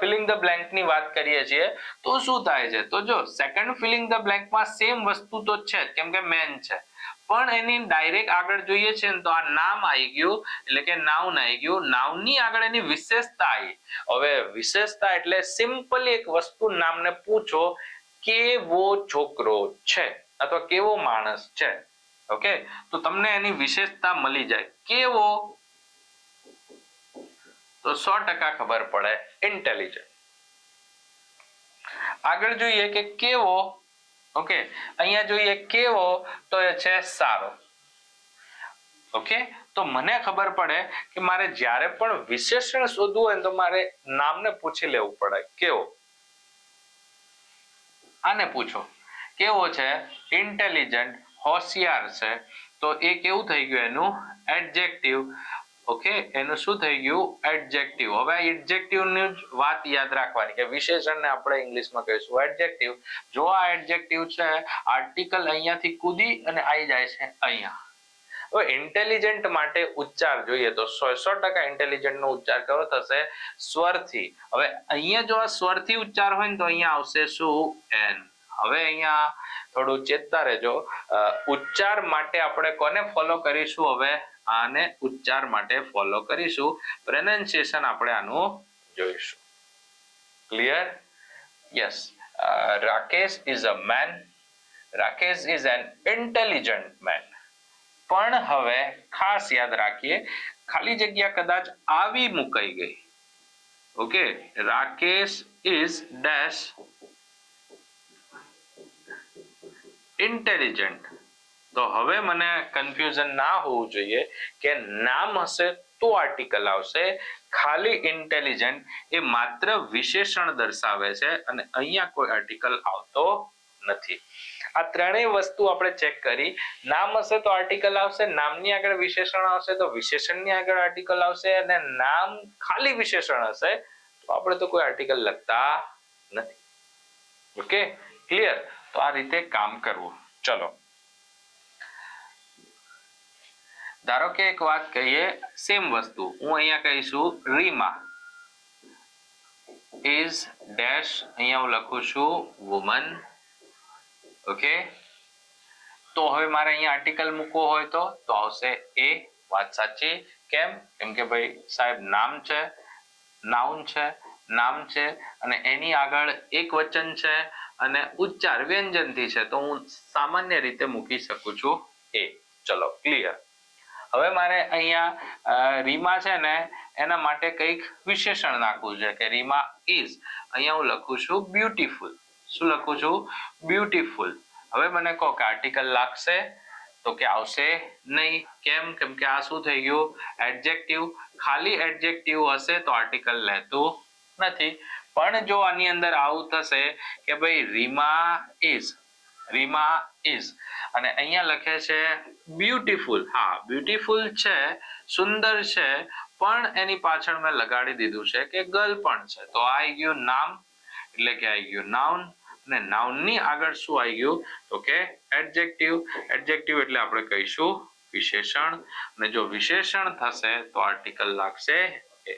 ફિલિંગ ધ બ્લેન્ક ની વાત કરીએ છીએ તો શું થાય છે? તો જો સેકન્ડ ફિલિંગ ધ બ્લેન્ક માં સેમ વસ્તુ તો છે જ, કેમ કે મેન છે, પણ એની ડાયરેક્ટ આગળ જોઈએ છે ને તો આ નામ આવી ગયું, એટલે કે નાઉન આવી ગયું. નાઉન ની આગળ એની વિશેષતા આવી. હવે વિશેષતા એટલે સિમ્પલી એક વસ્તુ નામને પૂછો, કેવો છોકરો છે અથવા કેવો માણસ છે. ઓકે, તો તમને એની વિશેષતા મળી જાય. કેવો? તો 100% ખબર પડે, ઇન્ટેલિજન્ટ. આગળ જોઈએ કે કેવો. ઓકે, અહીંયા જોઈએ કેવો તો એ છે સારો. ઓકે, તો મને ખબર પડે કે મારે જ્યારે પણ વિશેષણ શોધવું હોય તો મારે નામને પૂછી લેવું પડે. કેવો? આને પૂછો કેવો છે? ઇન્ટેલિજન્ટ, હોશિયાર છે. તો એ કેવું થઈ ગયું? એનું એડજેક્ટિવ. ઓકે, એનું શું થઈ ગયું? એડજેક્ટિવ. હવે આ એડજેક્ટિવ ની વાત યાદ રાખવાની કે વિશેષણને આપણે ઇંગ્લિશમાં કહીશું એડજેક્ટિવ. જો આ એડજેક્ટિવ છે, આર્ટિકલ અહીંયાથી કૂદી અને આવી જાય છે અહીંયા. હવે ઇન્ટેલિજન્ટ માટે ઉચ્ચાર જોઈએ તો 100% ઇન્ટેલિજન્ટ નો ઉચ્ચાર કયો થશે? સ્વરથી. હવે અહીંયા જો આ સ્વરથી ઉચ્ચાર હોય ને તો અહીંયા આવશે શું? એન. હવે અહીંયા થોડું ચેતતા રહેજો. ઉચ્ચાર માટે આપણે કોને ફોલો કરીશું? હવે આને ઉચ્ચાર માટે ફોલો કરીશું. પ્રોનાઉન્સિએશન આપણે આનું જોઈશું. Clear? Yes. Rakesh is a man. Rakesh is an intelligent man. પણ હવે ખાસ યાદ રાખીએ, ખાલી જગ્યા કદાચ આવી મુકાઈ ગઈ. Okay, Rakesh is dash intelligent. તો હવે મને કન્ફ્યુઝન ના હોવું જોઈએ કે નામ હશે તો આર્ટિકલ આવશે. ખાલી ઇન્ટેલિજન્ટ એ માત્ર વિશેષણ દર્શાવે છે અને અહીંયા કોઈ આર્ટિકલ આવતો નથી. આ ત્રણેય વસ્તુ આપણે ચેક કરી. નામ હશે તો આર્ટિકલ આવશે, નામની આગળ વિશેષણ આવશે તો વિશેષણની આગળ આર્ટિકલ આવશે, અને નામ ખાલી વિશેષણ હશે તો આપણે તો કોઈ આર્ટિકલ લખતા નથી. Okay, clear? તો આ રીતે કામ કરવું. ચલો, ધારો કે એક વાત કહીએ, સેમ વસ્તુ હું અહીંયા કહીશું રીમા ઇઝ ડેશ. અહીંયા હું લખું છું વુમન. ઓકે, તો હવે મારે અહીંયા આર્ટિકલ મૂકવો હોય તો આવશે એ. વાત સાચી. કેમ? કેમ કે ભાઈ સાહેબ નામ છે, નાઉન છે, નામ છે અને એની આગળ એક વચન છે અને ઉચ્ચાર વ્યંજનથી છે, તો હું સામાન્ય રીતે મૂકી શકું છું એ. ચલો, ક્લિયર? હવે મારે અહીંયા રીમા છે ને એના માટે કંઈક વિશેષણ નાખવું છે કે રીમા ઇઝ. અહીંયા હું લખું છું બ્યુટીફુલ. શું લખું છું? બ્યુટીફુલ. હવે મને કહો કે આર્ટિકલ લાગશે? તો કે આવશે નહીં. કેમ? કેમ કે આ શું થઈ ગયું? એડજેક્ટિવ. ખાલી એડજેક્ટિવ હશે તો આર્ટિકલ લેતું નથી. પણ જો આની અંદર આવું થશે કે ભાઈ રીમા ઇઝ, રીમા ઇઝ, અને અહીંયા લખે છે બ્યુટીફુલ. હા, બ્યુટીફુલ છે, સુંદર છે, પણ એની પાછળ મેં લગાડી દીધું છે કે ગર્લ પણ છે. તો આ આવી ગયું નામ, એટલે કે આવી ગયું નાઉન. અને નાઉન ની આગળ શું આવી ગયું? તો કે એડજેક્ટિવ. એડજેક્ટિવ એટલે આપણે કહીશું વિશેષણ. અને જો વિશેષણ થશે તો આર્ટિકલ લાગશે a.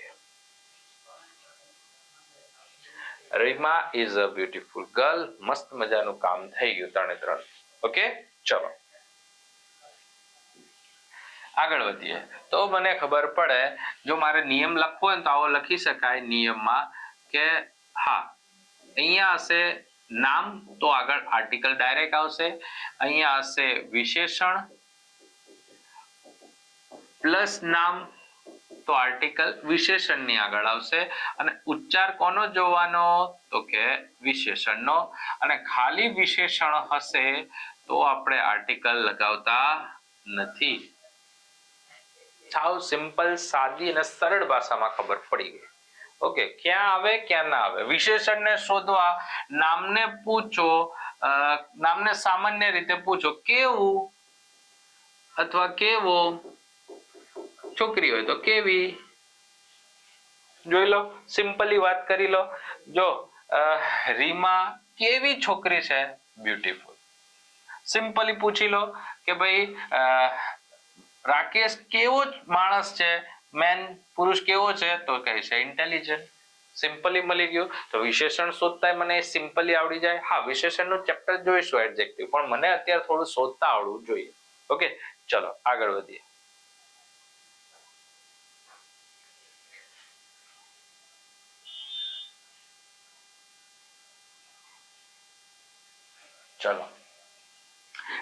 Reema is a beautiful girl. મસ્ત મજાનું કામ થઈ ગયું, ત્રણે ત્રણ. ઓકે, ચલો આગળ વધીએ. તો મને ખબર પડે, જો મારે નિયમ લખવો હોય તો આવો લખી શકાય નિયમમાં કે હા, અહીંયા હશે નામ તો આગળ આર્ટિકલ ડાયરેક્ટ આવશે. અહીંયા હશે વિશેષણ પ્લસ નામ તો આર્ટિકલ વિશેષણની આગળ આવશે. અને ઉચ્ચાર કોનો જોવાનો? તો કે વિશેષણનો. અને ખાલી વિશેષણ હશે તો આપણે આર્ટિકલ લગાવતા નથી. સાવ સિમ્પલ, સાદી અને સરળ ભાષામાં ખબર પડી ગઈ. ઓકે, ક્યાં આવે ક્યાં ના આવે. વિશેષણને શોધવા નામને પૂછો, નામને સામાન્ય રીતે પૂછો કેવું અથવા કેવો, છોકરી હોય તો કેવી. જોઈ લો, સિમ્પલી વાત કરી લો. જો રીમા કેવી છોકરી છે, બ્યુટીફુલ. સિમ્પલી પૂછી લો કે ભાઈ રાકેશ કેવો માણસ છે, મેન પુરુષ કેવો છે, તો કહે છે ઇન્ટેલિજન્ટ. સિમ્પલી મળી ગયું. તો વિશેષણ શોધતા મને સિમ્પલી આવડી જાય. હા, વિશેષણનું ચેપ્ટર જોઈશું એડજેક્ટિવ, પણ મને અત્યારે થોડું શોધતા આવડવું જોઈએ. ઓકે, ચલો આગળ વધીએ. ચલો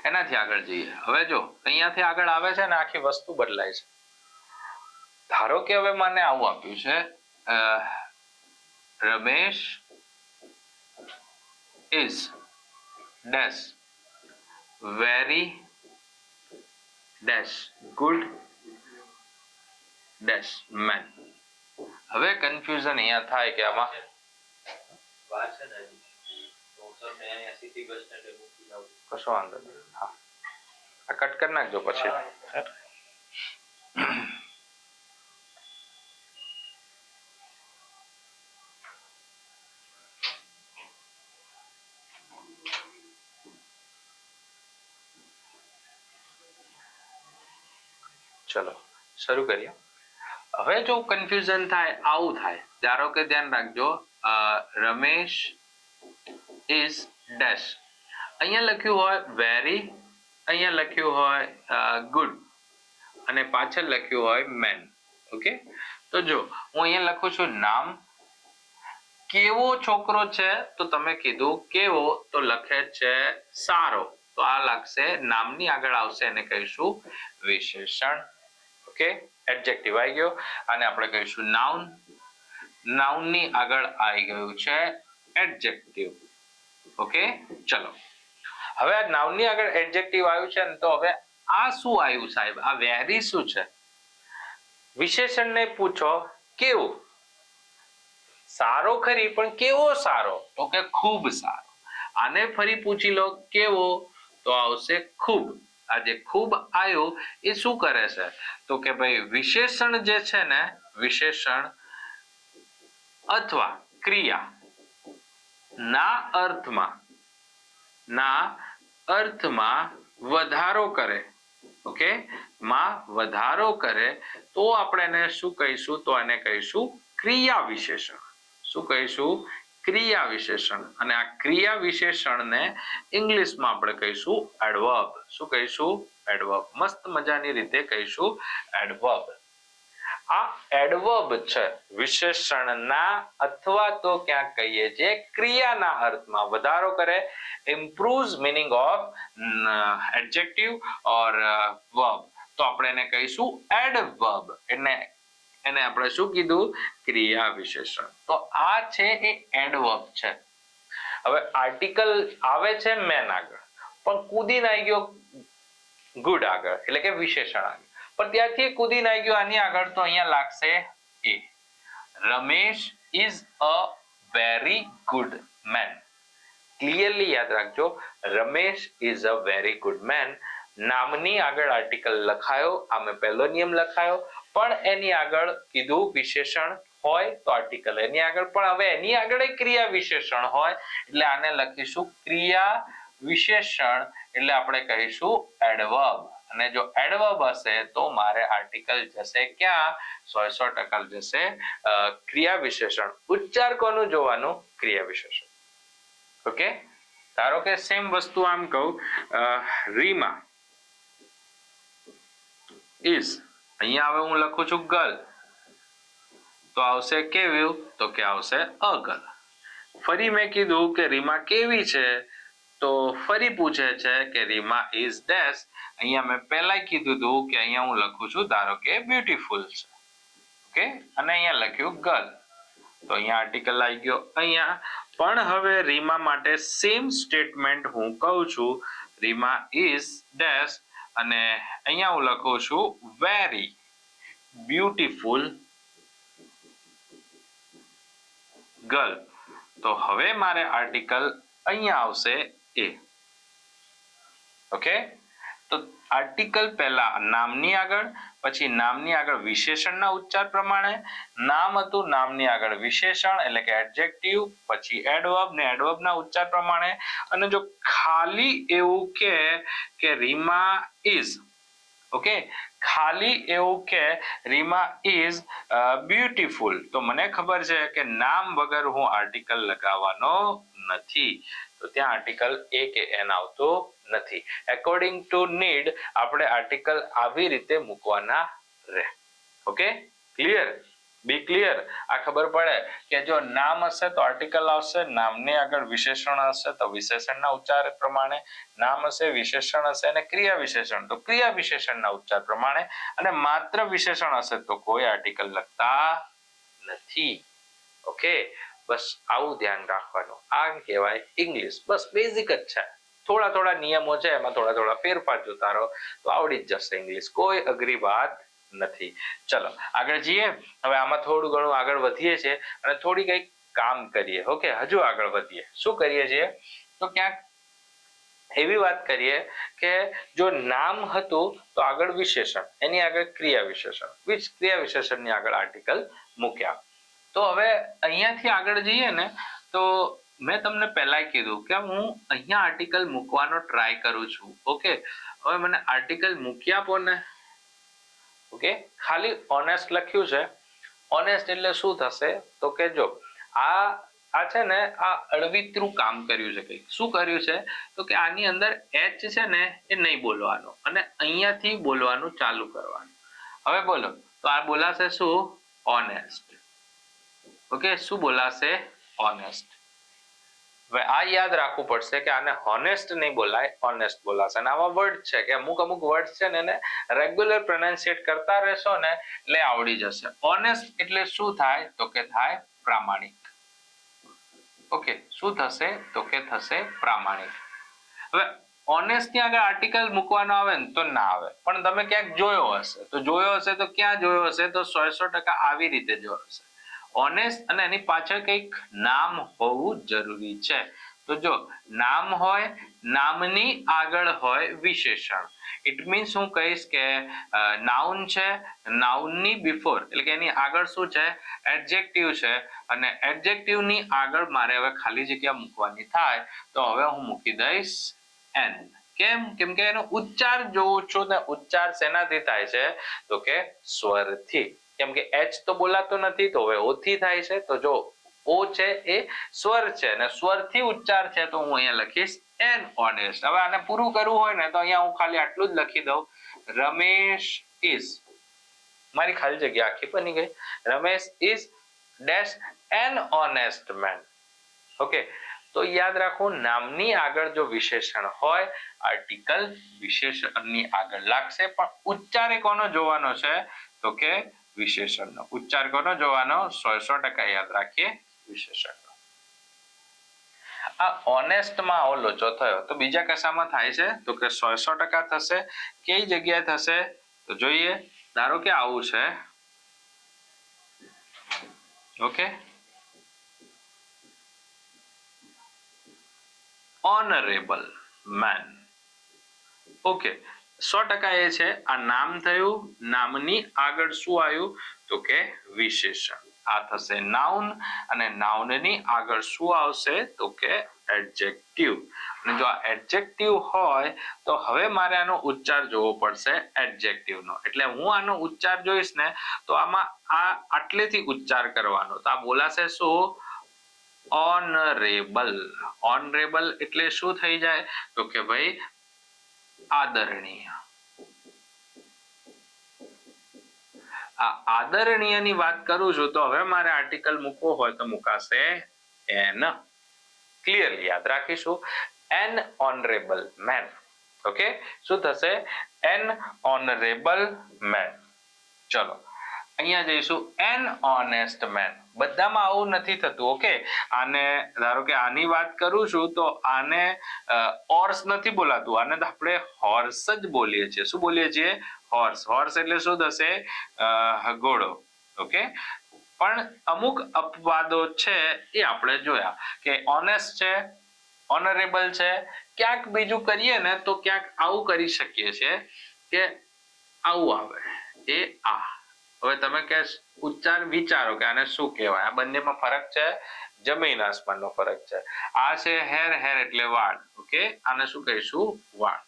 એનાથી આગળ જઈએ. હવે જો અહીંયાથી આગળ આવે છે ને આખી વસ્તુ બદલાય છે. ધારો કે હવે મને આવું આપ્યું છે, Ramesh is dash very dash good dash man. હવે કન્ફ્યુઝન અહીંયા થાય કે આમાં કશો વાંધો નહીં. હા, આ કટ કરી નાખજો પછી. ચલો શરૂ કરીએ. હવે જો કન્ફ્યુઝન થાય, આવું થાય, ધારો કે ધ્યાન રાખજો, રમેશ ઇઝ ડેશ. અહીંયા લખ્યું હોય વેરી, અહીંયા લખ્યું હોય ગુડ અને પાછળ લખ્યું હોય મેન. ઓકે, તો જો હું અહીંયા લખું છું નામ. કેવો છોકરો છે તો તમે કીધું કેવો, તો લખે છે સારો, તો આ લાગશે નામની આગળ આવશે એને કહીશું વિશેષણ. ઓકે, એડજેક્ટિવ આવી ગયો. અને આપણે કહીશું નાઉન. નાઉનની આગળ આવી ગયું છે એડજેક્ટિવ. ઓકે, ચલો હવે આ નાઉનની આગળ એડજેક્ટિવ આવ્યું છે ને, તો હવે આ શું આવ્યું સાહેબ? આ વેરી શું છે? વિશેષણને પૂછો કેવું. સારો ખરી, પણ કેવો સારો? તો કે ખૂબ સારો. આને ફરી પૂછી લો કેવો, તો આવશે ખૂબ. આ જે ખૂબ આવ્યું એ શું કરે છે? તો કે ભાઈ વિશેષણ જે છે ને, વિશેષણ અથવા ક્રિયા ના અર્થમાં વધારો કરે. ઓકે, માં વધારો કરે તો આપણે એને શું કહીશું? તો એને કહીશું ક્રિયા વિશેષણ. શું કહીશું? ક્રિયા વિશેષણ. અને આ ક્રિયા વિશેષણને ઇંગ્લિશમાં આપણે કહીશું એડવર્બ. શું કહીશું? એડવર્બ. મસ્ત મજાની રીતે કહીશું એડવર્બ. આ એડવર્બ છે વિશેષણના અથવા તો ક્યાંક કહીએ છીએ ક્રિયાના અર્થમાં વધારો કરે. improves meaning of adjective or verb, તો આપણે એને કહીશું એડવર્બ. એને આપણે શું કીધું? ક્રિયા વિશેષણ. તો આ છે એ એડવર્બ છે. હવે આર્ટિકલ આવે છે મેન આગળ, પણ કૂદીને આવી ગયો ગુડ આગળ, એટલે કે વિશેષણ આગળ. પણ ત્યારથી કૂદીને આવી ગયો આની આગળ, તો અહીંયા લાગશે a. Ramesh is a very good man. Clearly યાદ રાખજો, Ramesh is a very good man. નામની આગળ આર્ટિકલ લખાયો, આમે પહેલો નિયમ લખાયો, પણ એની આગળ કીધું વિશેષણ હોય તો આર્ટિકલ એની આગળ, પણ હવે એની આગળ ક્રિયા વિશેષણ હોય એટલે આને લખીશું ક્રિયા વિશેષણ, એટલે આપણે કહીશું એડવર્બ. અને જો એડવર્બ હશે તો મારે આર્ટિકલ જશે ક્યાં? 100% જશે ક્રિયા વિશેષણ. ઉચ્ચાર કોનું જોવાનું? ક્રિયા વિશેષણ. ઓકે, ધારો કે સેમ વસ્તુ આમ કહું, રીમા ઇઝ, અહીંયા હવે હું લખું છું ગર્લ, તો આવશે કેવી? તો કે આવશે અ ગર્લ. ફરી મેં કીધું કે રીમા કેવી છે, તો ફરી પૂછે છે કે રીમા ઇઝ ડેશ. અહીંયા મેં પહેલા કીધું હતું કે અહીંયા હું લખું છું ધારો કે બ્યુટીફુલ છે. ઓકે, અને અહીંયા લખ્યું ગર્લ, તો અહીંયા આર્ટિકલ આવી ગયો અહીંયા. પણ હવે રીમા માટે સેમ સ્ટેટમેન્ટ હું કહું છું, રીમા ઇઝ ડેશ, અને અહીંયા હું લખું છું વેરી. Beautiful girl. તો હવે મારે આર્ટિકલ અહીંયા આવશે એ. ઓકે, તો આર્ટિકલ પહેલા નામની આગળ, પછી નામની આગળ વિશેષણના ઉચ્ચાર પ્રમાણે, નામ હતું નામની આગળ વિશેષણ એટલે કે એડજેક્ટિવ, પછી એડવર્બ ને એડવર્બના ઉચ્ચાર પ્રમાણે. અને જો ખાલી એવું કે રીમા ઇઝ, ઓકે, ખાલી એવું કે રીમા ઇઝ બ્યુટીફુલ, તો મને ખબર છે કે નામ વગર હું આર્ટિકલ લગાવવાનો નથી, તો ત્યાં આર્ટિકલ એ કે એન આવતો નથી. એકોર્ડિંગ ટુ નીડ આપણે આર્ટિકલ આવી રીતે મૂકવાના રહે. Okay, clear? Be clear? આ ખબર પડે કે જો નામ હશે તો આર્ટિકલ આવશે, નામની આગળ વિશેષણ હશે તો વિશેષણના ઉચ્ચાર પ્રમાણે, નામ હશે, વિશેષણ હશે અને ક્રિયા વિશેષણ તો ક્રિયા વિશેષણના ઉચ્ચાર પ્રમાણે, અને માત્ર વિશેષણ હશે તો કોઈ આર્ટિકલ લખતા નથી. ઓકે, બસ આવું ધ્યાન રાખવાનું. આ કહેવાય ઇંગ્લિશ. બસ બેઝિક જ છે, થોડા નિયમો છે, એમાં થોડા ફેરફાર જોતા રહો તો આવડી જ જશે ઇંગ્લિશ. કોઈ અઘરી વાત નથી. ચલો આગળ જઈએ. હવે આમાં થોડું ઘણું આગળ વધીએ છીએ અને થોડી કંઈક કામ કરીએ. ઓકે, હજુ આગળ વધીએ. શું કરીએ છીએ તો ક્યાંક એવી વાત કરીએ કે જો નામ હતું તો આગળ વિશેષણ, એની આગળ ક્રિયા વિશેષણ, ક્રિયા વિશેષણની આગળ આર્ટિકલ મૂક્યા. તો હવે અહીંયાથી આગળ જઈએ ને તો મેં તમને પહેલા કીધું કે હું અહીંયા આર્ટિકલ મૂકવાનો ટ્રાય કરું છું. ઓકે, હવે મને આર્ટિકલ મૂકી આપો ને. ઓકે, ખાલી ઓનેસ્ટ લખ્યું છે. ઓનેસ્ટ એટલે શું થશે તો કે જો આ છે ને આ અળવિતરું કામ કર્યું છે. કંઈક શું કર્યું છે તો કે આની અંદર એચ છે ને એ નહીં બોલવાનું અને અહીંયાથી બોલવાનું ચાલુ કરવાનું. હવે બોલો તો આ બોલાશે શું? ઓનેસ્ટ. ઓકે, શું બોલાશે? ઓનેસ્ટ. હવે આ યાદ રાખવું પડશે કે આને હોનેસ્ટ નહીં બોલાય, ઓનેસ્ટ બોલાશે. અને આવા વર્ડ છે કે અમુક વર્ડ છે ને એને રેગ્યુલર પ્રોનાઉન્સિએટ કરતા રહેશો ને એટલે આવડી જશે. ઓનેસ્ટ એટલે શું થાય તો કે થાય પ્રામાણિક. ઓકે, શું થશે તો કે થશે પ્રામાણિક. હવે ઓનેસ્ટ ની આગળ આર્ટિકલ મૂકવાનો આવે ને તો ના આવે, પણ તમે ક્યાંક જોયો હશે તો ક્યાં જોયો હશે તો 100% આવી રીતે જોયો હશે. ઓનેસ્ટ અને એની પાછળ કંઈક નામ હોવું જરૂરી છે. તો જો નામ હોય, નામની આગળ હોય વિશેષણ. ઇટ મીન્સ હું કહીશ કે નાઉન છે, નાઉનની બિફોર એટલે કે એની આગળ શું છે? એડજેક્ટિવ છે, અને એડજેક્ટિવની આગળ મારે હવે ખાલી જગ્યા મૂકવાની થાય તો હવે હું મૂકી દઈશ એન. કેમ કે એનો ઉચ્ચાર જોઉં છું ને ઉચ્ચાર શેનાથી થાય છે તો કે સ્વરથી. કેમ કે એચ તો બોલાતો નથી તો હવે ઓ થી થાય છે. તો જો ઓ છે એ સ્વર છે અને સ્વરથી ઉચ્ચાર છે તો હું અહીંયા લખીશ એન ઓનેસ્ટ. હવે આને પૂરું કરવું હોય ને તો અહીંયા હું ખાલી આટલું જ લખી દઉં, રમેશ ઇઝ, મારી ખાલી જગ્યા આખી બની ગઈ. Ramesh is dash an honest man. Okay, તો યાદ રાખો નામની આગળ જો વિશેષણ હોય આર્ટિકલ વિશેષણની આગળ લાગશે, પણ ઉચ્ચાર કોનો જોવાનો છે તો કે વિશેષણનો. ઉચ્ચાર કોનો જોવાનો? 100% યાદ રાખીએ વિશેષણનો. આ ઓનેસ્ટમાં આવો લોચો થયો તો બીજા કશામાં થાય છે તો કે 100% થશે. કઈ જગ્યાએ થશે તો જોઈએ. ધારો કે આવું છે. Okay, honourable man. ઓકે, 100% એ છે. આ નામ થયું, નામની આગળ શું આવ્યું તો કે વિશેષણ. આ થશે નાઉન અને નાઉનની આગળ શું આવશે તો કે એડજેક્ટિવ. અને જો આ એડજેક્ટિવ હોય તો હવે મારે આનો ઉચ્ચાર જોવો પડશે એડજેક્ટિવનો. એટલે હું આનો ઉચ્ચાર જોઈશ ને તો આમાં આ આટલેથી ઉચ્ચાર કરવાનો. તો આ બોલાશે શું? ઓનરેબલ. ઓનરેબલ એટલે શું થઈ જાય તો કે ભાઈ આદરણીય. આ આદરણીયની વાત કરું છું તો હવે મારે આર્ટિકલ મૂકવો હોય તો મુકાશે એન. ક્લિયરલી યાદ રાખીશું એન ઓનરેબલ મેન. ઓકે, શું થશે? An honourable man. ચલો અહીંયા જઈશું એન ઓનેસ્ટ મેન. બધામાં આવું નથી થતું. ઓકે, આને ધારો કે આની વાત કરું છું તો આને ઓર્સ નથી બોલાતું, આને તો આપણે હોર્સ જ બોલીએ છીએ. શું બોલીએ છીએ? હોર્સ. હોર્સ એટલે શું થશે? ઘોડો. ઓકે, પણ અમુક અપવાદો છે એ આપણે જોયા કે ઓનેસ્ટ છે, ઓનરેબલ છે. ક્યાંક બીજું કરીએ ને તો ક્યાંક આવું કરી શકીએ છીએ કે આવું આવે એ આ. હવે તમે કે ઉચ્ચાર વિચારો કે આને શું કહેવાય. આ બંનેમાં ફરક છે, જમીન આસમાનનો ફરક છે. આ છે હેર, હેર એટલે વાળ. ઓકે, આને શું કહીશું? વાળ.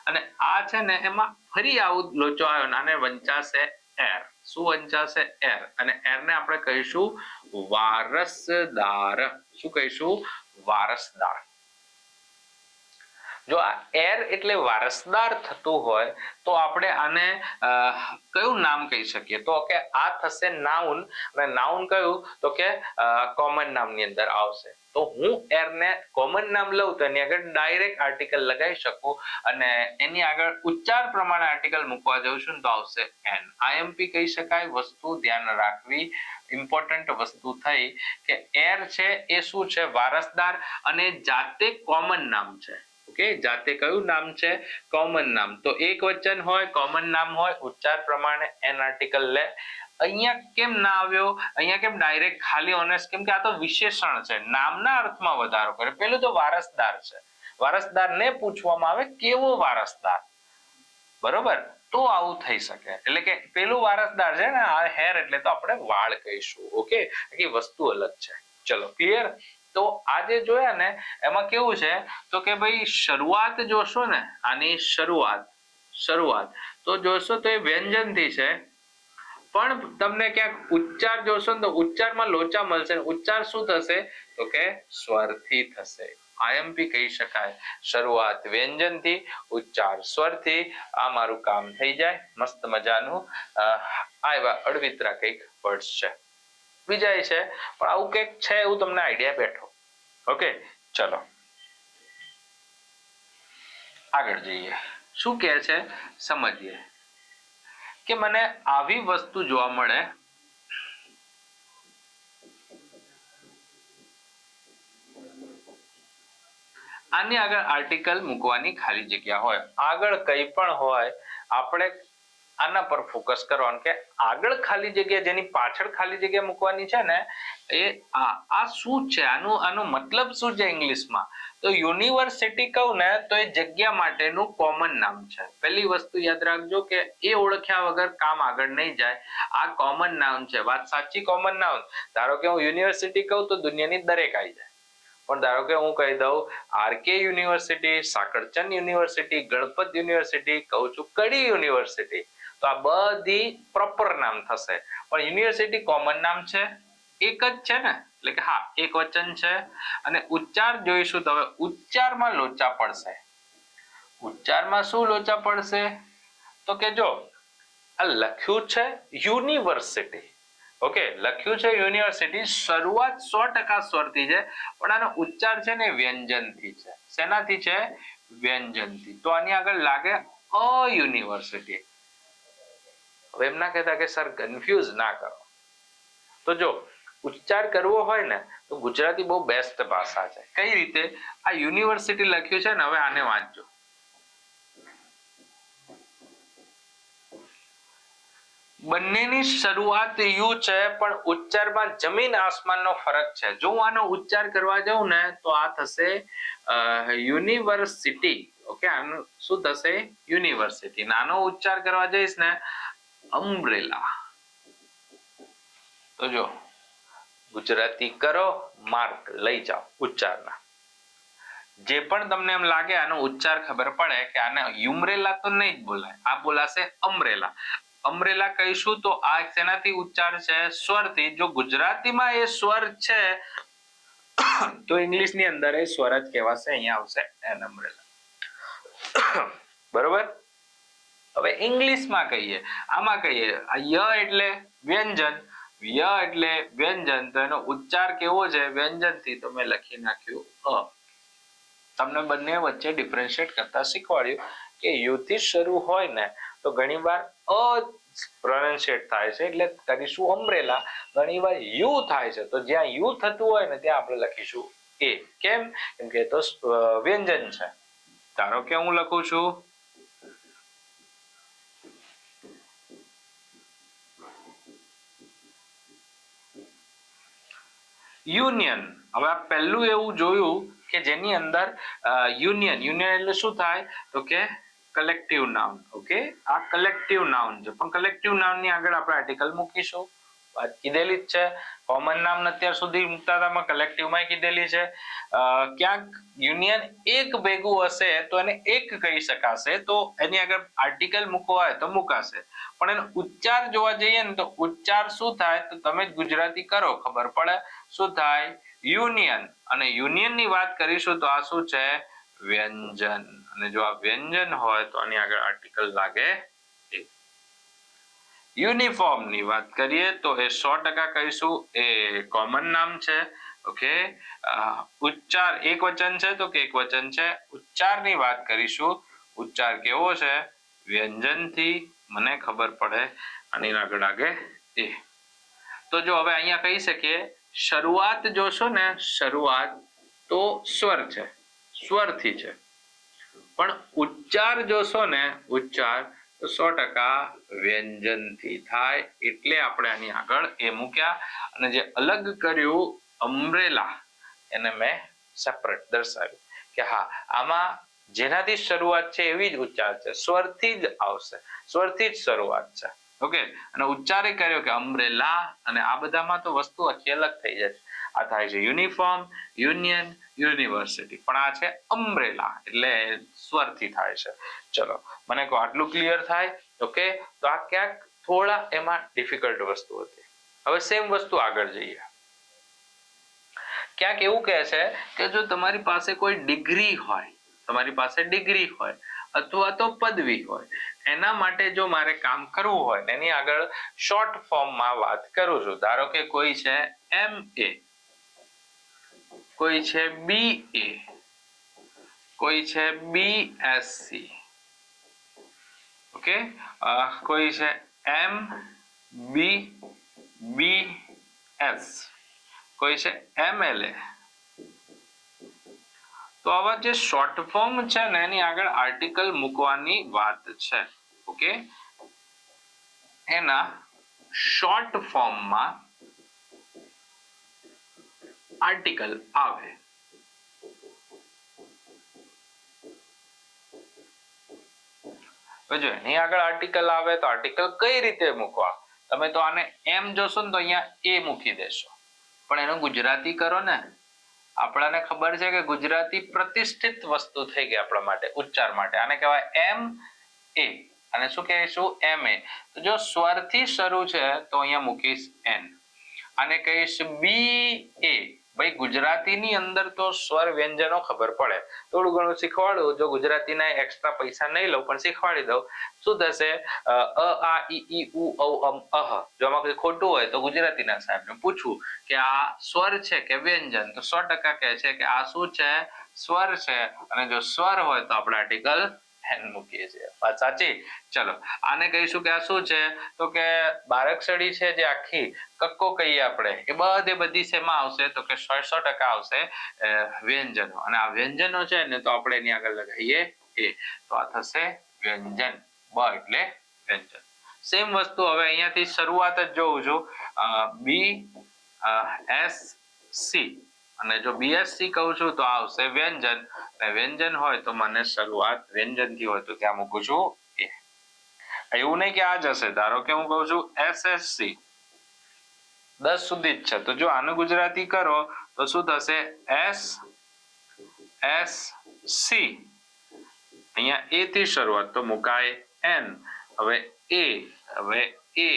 અને આ છે ને એમાં ફરી આવું લોચો આવ્યો ને આને વંચાશે એર. શું વંચાશે? એર. અને એર ને આપણે કહીશું વારસદાર. શું કહીશું? વારસદાર. જો આ એર એટલે વારસદાર થતું હોય તો આપણે આને કયું નામ કહી શકીએ? તો કે આ થશે નાઉન. અને નાઉન કયું? તો કે કોમન નામની અંદર આવશે. તો હું એરને કોમન નામ લઉં તો એની આગળ ડાયરેક્ટ આર્ટિકલ લગાવી શકું અને એની આગળ ઉચ્ચાર પ્રમાણે આર્ટિકલ મૂકવા જઉં છું તો આવશે એન. આઈએમપી કહી શકાય. વસ્તુ ધ્યાન રાખવી, ઇમ્પોર્ટન્ટ વસ્તુ થઈ કે એર છે એ શું છે? વારસદાર અને જાતે કોમન નામ છે. ઓકે, જાતે કયું નામ છે? કોમન નામ. તો એક વચન હોય, કોમન નામ હોય, ઉચ્ચાર પ્રમાણે એન આર્ટિકલ લે. અહીંયા કેમ ના આવ્યો? અહીંયા કેમ ડાયરેક્ટ ખાલી ઓનેસ્ટ? કેમ કે આ તો વિશેષણ છે, નામના અર્થમાં વધારો કરે. પેલું તો વારસદાર છે. વારસદારને પૂછવામાં આવે કેવો વારસદાર, બરોબર? તો આવું થઈ શકે. એટલે કે પેલું વારસદાર છે ને આ હેર એટલે તો આપણે વાળ કહીશું. ઓકે, કે વસ્તુ અલગ છે. ચલો, ક્લિયર? તો આજે જોયા ને એમાં કેવું છે તો કે ભાઈ શરૂઆત જોશો ને, આની શરૂઆત તો જોશો તો એ વ્યંજન થી છે. પણ તમને ક્યાંક ઉચ્ચાર જોશો ને તો ઉચ્ચારમાં લોચા મળશે. ઉચ્ચાર શું થશે? તો કે સ્વરથી થશે. આઈએમપી કહી શકાય. શરૂઆત વ્યંજન થી, ઉચ્ચાર સ્વરથી. આ મારું કામ થઈ જાય. મસ્ત મજાનું આવા અડવિતરા કઈક વર્ડ્સ છે. બીજા છે પણ આવું કઈક છે એવું તમને આઈડિયા બેઠો. ઓકે, ચલો આગળ જઈએ. શું કહે છે સમજીએ કે મને આવી વસ્તુ જોવા મળે આની આગળ આર્ટિકલ મૂકવાની ખાલી જગ્યા હોય. આગળ કંઈ પણ હોય આપણે આના પર ફોકસ કરવાનું કે આગળ ખાલી જગ્યા, જેની પાછળ ખાલી જગ્યા મૂકવાની છે ને એ આ શું છે? આનો મતલબ શું છે ઇંગ્લિશમાં? તો યુનિવર્સિટી કહું ને તો એ જગ્યા માટેનું કોમન નામ છે. પહેલી વસ્તુ યાદ રાખજો કે એ ઓળખ્યા વગર કામ આગળ નહીં જાય. આ કોમન નામ છે. વાત સાચી, કોમન નામ. ધારો કે હું યુનિવર્સિટી કહું તો દુનિયાની દરેક આવી જાય. પણ ધારો કે હું કહી દઉં RK university, Sakarchand university, Ganpat university, કહું છું કડી યુનિવર્સિટી, તો આ બધી પ્રોપર નામ થશે. પણ યુનિવર્સિટી કોમન નામ છે, એક જ છે ને, એટલે કે હા એક વચન છે. અને ઉચ્ચાર જોઈશું તો હવે ઉચ્ચારમાં લોચા પડશે. ઉચ્ચારમાં શું લોચા પડશે? તો કે જો આ લખ્યું છે યુનિવર્સિટી. ઓકે, લખ્યું છે યુનિવર્સિટી. શરૂઆત 100% સ્વરથી છે પણ આનો ઉચ્ચાર છે ને વ્યંજનથી છે. શેનાથી છે? વ્યંજનથી. તો આની આગળ લાગે અ યુનિવર્સિટી. હવે એમ ના કહેતા કે સર કન્ફ્યુઝ ના કરો. તો જો ઉચ્ચાર કરવો હોય ને તો ગુજરાતી બહુ બેસ્ટ ભાષા છે. કઈ રીતે? આ યુનિવર્સિટી લખ્યું છે ને, હવે આને વાંચજો. બંનેની શરૂઆત યુ છે પણ ઉચ્ચારમાં જમીન આસમાનનો ફરક છે. જો હું આનો ઉચ્ચાર કરવા જાઉં ને તો આ થશે યુનિવર્સિટી. ઓકે, આનું શું થશે? યુનિવર્સિટી. નાનો ઉચ્ચાર કરવા જઈશ ને અમ્બ્રેલા. તો જો ગુજરાતી કરો, માર્ક લઈ જાઓ ઉચ્ચારના. જે પણ તમને એમ લાગે આનો ઉચ્ચાર ખબર પડે કે આને યુમરેલા તો નહીં જ બોલાય, આ બોલાશે અમ્બ્રેલા. અમ્બ્રેલા કહીશું તો આ શેનાથી ઉચ્ચાર છે? સ્વરથી. જો ગુજરાતીમાં એ સ્વર છે તો ઇંગ્લિશની અંદર એ સ્વર જ કહેવાશે. અહીંયા આવશે એન અમ્બ્રેલા. બરોબર? હવે ઇંગ્લિશમાં કહીએ, આમાં કહીએ ય એટલે વ્યંજન, ય એટલે વ્યંજન, તો એનો ઉચ્ચાર કેવો છે? વ્યંજનથી. તો મેં લખી નાખ્યું અ. તમને બંને વચ્ચે ડિફરન્શિએટ કરતા શીખવાડ્યું કે યુ થી શરૂ હોય ને તો ઘણીવાર અ પ્રોનાઉન્સિએટ થાય છે એટલે કરીશું અમ્બ્રેલા. ઘણીવાર યુ થાય છે તો જ્યાં યુ થતું હોય ને ત્યાં આપણે લખીશું એ. કેમ? કેમ કે તો વ્યંજન છે. ધારો કે હું લખું છું યુનિયન. હવે આ પહેલું એવું જોયું કે જેની અંદર યુનિયન એટલે શું થાય તો કે કલેક્ટિવ નાઉન. ઓકે, આ કલેક્ટિવ નાઉન છે પણ કલેક્ટિવ નાઉન ની આગળ આપણે આર્ટિકલ મૂકીશું. વાત કીધેલી જ છે. કોમન નામ અત્યાર સુધી મૂકતા હતા કલેક્ટિવ માં કીધેલી છે. ક્યાંક યુનિયન એક ભેગું હશે તો એને એક કહી શકાશે તો એની આગળ આર્ટિકલ મૂકવા હોય તો મુકાશે. પણ એનો ઉચ્ચાર જોવા જઈએ ને તો ઉચ્ચાર શું થાય તો તમે જ ગુજરાતી કરો ખબર પડે શું થાય યુનિયન. અને યુનિયન ની વાત કરીશું તો આ શું છે વ્યંજન. અને જો આ વ્યંજન હોય તો આની આગળ આર્ટિકલ લાગે. યુનિફોર્મ ની વાત કરીએ તો એ 100% કહીશું એ કોમન નામ છે. ઓકે, ઉચ્ચાર એક વચન છે તો કે એક વચન છે. ઉચ્ચાર ની વાત કરીશું. ઉચ્ચાર કેવો છે વ્યંજન થી મને ખબર પડે આની આગળ લાગે એ. તો જો હવે અહીંયા કહી શકીએ શરૂઆત જોશો ને શરૂઆત તો સ્વર છે, સ્વરથી છે. પણ ઉચ્ચાર જોશો ને ઉચ્ચાર તો 100% વ્યંજનથી થાય એટલે આપણે આની આગળ એ મૂક્યા. અને જે અલગ કર્યું અમ્બ્રેલા એને મેં સેપરેટ દર્શાવ્યું કે હા આમાં જેનાથી શરૂઆત છે એવી જ ઉચ્ચાર છે, સ્વરથી જ આવશે, સ્વરથી જ શરૂઆત છે. ઓકે, અને ઉચ્ચારે કર્યો કે અમ્બ્રેલા. અને આ બધામાં તો વસ્તુ આખી અલગ થઈ જાય છે. આ થાય છે યુનિફોર્મ, યુનિયન, યુનિવર્સિટી. પણ આ છે અમ્બ્રેલા એટલે સ્વરથી થાય છે. ચલો મને કહો આટલું ક્લિયર થાય? ઓકે, તો આ ક્યાંક થોડા એમાં ડિફિકલ્ટ વસ્તુ હતી. હવે સેમ વસ્તુ આગળ જઈએ. ક્યાંક એવું કહે છે કે જો તમારી પાસે કોઈ ડિગ્રી હોય, તમારી પાસે ડિગ્રી હોય અથવા તો પદવી હોય, એના માટે જો મારે કામ કરવું હોય એની આગળ શોર્ટ ફોર્મમાં વાત કરું છું. ધારો કે કોઈ છે MA, કોઈ છે BA, કોઈ છે BSc, ઓકે, કોઈ છે MBBS, કોઈ છે MLA. તો આવા જે શોર્ટ ફોર્મ છે ને એની આગળ આર્ટિકલ મૂકવાની વાત છે. ઓકે, એના શોર્ટ ફોર્મમાં આર્ટિકલ આવે. જો એની આગળ આર્ટિકલ આવે તો આર્ટિકલ કઈ રીતે મૂકવા? તમે તો આને એમ જોશો ને તો અહીંયા એ મૂકી દેશો. પણ એનું ગુજરાતી કરો ને. આપણાને ખબર છે કે ગુજરાતી પ્રતિષ્ઠિત વસ્તુ થઈ ગઈ આપણા માટે ઉચ્ચાર માટે. આને કહેવાય MA અને શું કહીશું MA. તો જો સ્વરથી શરૂ છે તો અહીંયા મૂકીશ N. આને કહીશ BA. ભાઈ ગુજરાતીની અંદર તો સ્વર વ્યંજનો ખબર પડે. થોડું ઘણું શીખવાડું, જો ગુજરાતીના એક્સ્ટ્રા પૈસા નહીં લઉં પણ શીખવાડી દઉં. શું થશે અ આ ઈ ઉ ઔ અમ અહ. જો આમાં કોઈ ખોટું હોય તો ગુજરાતીના સાહેબને પૂછવું કે આ સ્વર છે કે વ્યંજન, તો 100% કહે છે કે આ શું છે સ્વર છે. અને જો સ્વર હોય તો આપણે આર્ટિકલ N મૂકીએ છીએ. વાત સાચી? ચલો આને કહીશું કે આ શું છે તો કે બારકસડી છે જે આખી કક્કો કહીએ આપણે એ બધી શેમાં આવશે તો કે 100% આવશે વ્યંજનો. અને આ વ્યંજનો છે ને તો આપણે એની આગળ લગાવીએ એ. તો આ થશે વ્યંજન. બ એટલે વ્યંજન. સેમ વસ્તુ હવે અહીંયાથી શરૂઆત જ જોઉં છું BSc અને જો BSc કહું છું તો આવશે વ્યંજન. અને વ્યંજન હોય તો મને શરૂઆત વ્યંજનથી હોય તો ત્યાં મૂકું છું એ. એવું નહીં કે આ જ હશે. ધારો કે હું કહું છું SSC 10 સુધી જ છે તો જો આનું ગુજરાતી કરો તો શું થશે SSC. અહીંયા A થી શરૂઆત તો મુકાય N. હવે A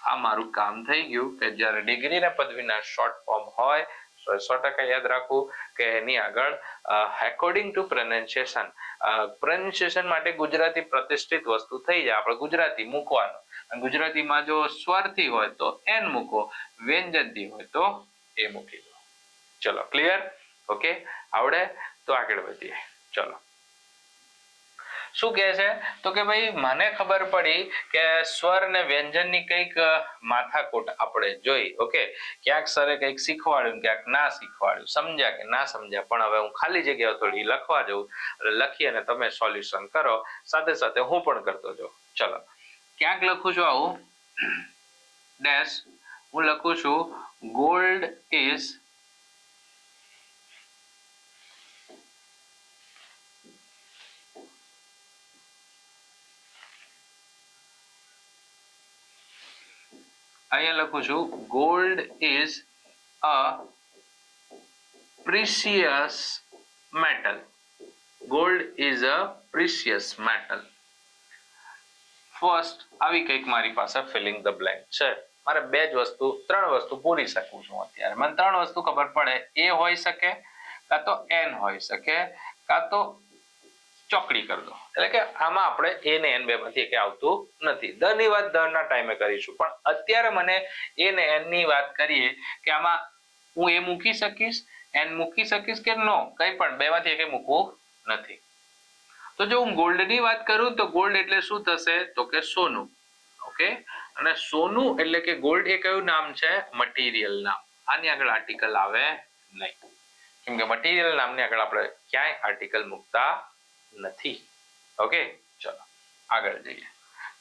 આ મારું કામ થઈ ગયું કે જ્યારે ડિગ્રી ને પદવીના શોર્ટ ફોર્મ હોય 100% યાદ રાખવું કે એની આગળ એકોર્ડિંગ ટુ પ્રોનાઉન્સિએશન માટે ગુજરાતી પ્રતિષ્ઠિત વસ્તુ થઈ જાય. આપણે ગુજરાતી મૂકવાનું. ગુજરાતીમાં જો સ્વરથી હોય તો N મૂકો, વ્યંજનથી હોય તો A મૂકી દો. ચલો ક્લિયર? ઓકે, આવડે? તો આગળ વધીએ. ચલો શું કહે છે તો કે ભાઈ મને ખબર પડી કે સ્વર ને વ્યંજનની કંઈક માથાકૂટ આપણે જોઈ. ઓકે, ક્યાંક સરે કંઈક શીખવાડ્યું, ક્યાંક ના શીખવાડ્યું, સમજ્યા કે ના સમજ્યા. પણ હવે હું ખાલી જગ્યાઓ થોડી લખવા જઉં, એટલે લખી અને તમે સોલ્યુશન કરો, સાથે સાથે હું પણ કરતો જાઉં. ચલો, ક્યાંક લખું છું આવું ડેશ, હું લખું છું ગોલ્ડ ઇઝ અહીંયા લખું છું gold is a precious metal. Gold is a precious metal. First આવી કંઈક મારી પાસે ફિલિંગ ધ બ્લેન્ક છે. મારે ત્રણ વસ્તુ પૂરી શકું છું. અત્યારે મને ત્રણ વસ્તુ ખબર પડે, એ હોઈ શકે, કાં તો એન હોઈ શકે, કાં તો ચોકડી કરી દો. એટલે કે આમાં આપણે એ ને એન બે માંથી કે આવતું નથી. દ ની વાત દ ના ટાઈમે કરીશું, પણ અત્યારે મને એ ને એન ની વાત કરીએ કે આમાં હું એ મૂકી શકીશ, એન મૂકી શકીશ કે નો, કંઈ પણ બે માંથી એક મૂકવું નથી. તો જો હું ગોલ્ડ ની વાત કરું તો ગોલ્ડ એટલે શું થશે તો કે સોનું. ઓકે, અને સોનું એટલે કે ગોલ્ડ એ કયું નામ છે? મટીરિયલ નામ. આની આગળ આર્ટિકલ આવે નહીં, કેમ કે મટીરિયલ નામની આગળ આપણે ક્યાંય આર્ટિકલ મૂકતા નથી. ઓકે, ચલો આગળ જઈએ.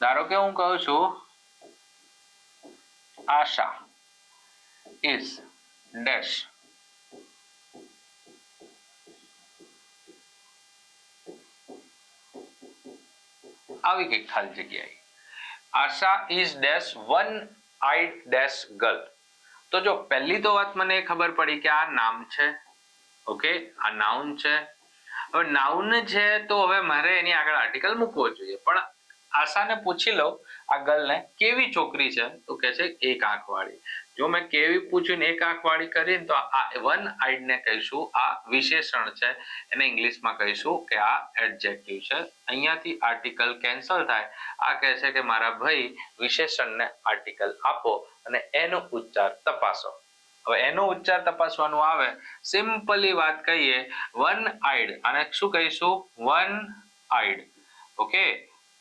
ધારો કે હું કહું છું આશા ઇઝ ડેશ. આવી કઈક ખાલી જગ્યાએ Asha is dash one eyed dash girl. તો જો પહેલી તો વાત મને ખબર પડી કે આ નામ છે. ઓકે, આ નાઉન છે. હવે નાઉન છે તો હવે મારે એની આગળ આર્ટિકલ મૂકવો જોઈએ, પણ આશાને પૂછી લઉં આ ગર્લને કેવી છોકરી છે, તો કે છે એક આંખ વાળી. જો મેં કેવી પૂછ્યું ને એક આંખ વાળી કરીને તો આ વન આઈડ ને કહીશું આ વિશેષણ છે, એને ઇંગ્લિશમાં કહીશું કે આ એડજેક્ટિવ છે. અહીંયાથી આર્ટિકલ કેન્સલ થાય. આ કહે છે કે મારા ભાઈ વિશેષણને આર્ટિકલ આપો અને એનો ઉચ્ચાર તપાસો. હવે એનો ઉચ્ચાર તપાસવાનું આવે, સિમ્પલી વાત કહીએ વન આઈડ, અને શું કહીશું? One eyed. ઓકે,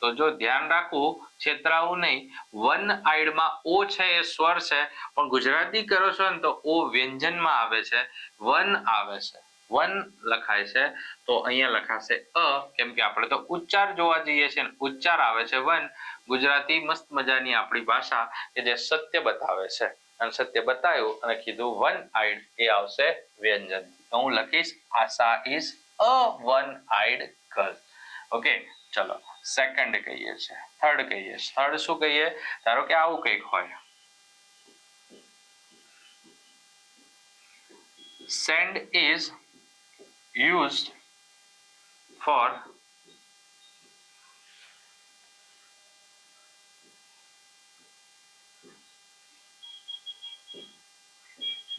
તો જો ધ્યાન રાખવું, છેતરાવું નહીં. વન આઈડમાં ઓ છે એ સ્વર છે, પણ ગુજરાતી કરો છો ને તો ઓ વ્યંજનમાં આવે છે, વન આવે છે, વન લખાય છે. તો અહીંયા લખાશે અ, કેમ કે આપણે તો ઉચ્ચાર જોવા જઈએ છીએ, ઉચ્ચાર આવે છે વન. ગુજરાતી મસ્ત મજાની આપણી ભાષા કે જે સત્ય બતાવે છે, અને સત્ય બતાવ્યું અને કીધું વન આઈડ, એ આવશે વ્યંજન. તો હું લખીશ Asha is a one eyed girl. Okay, ચલો સેકન્ડ કહીએ છીએ, થર્ડ કહીએ. થર્ડ શું કહીએ? ધારો કે આવું કંઈક હોય, sand is used for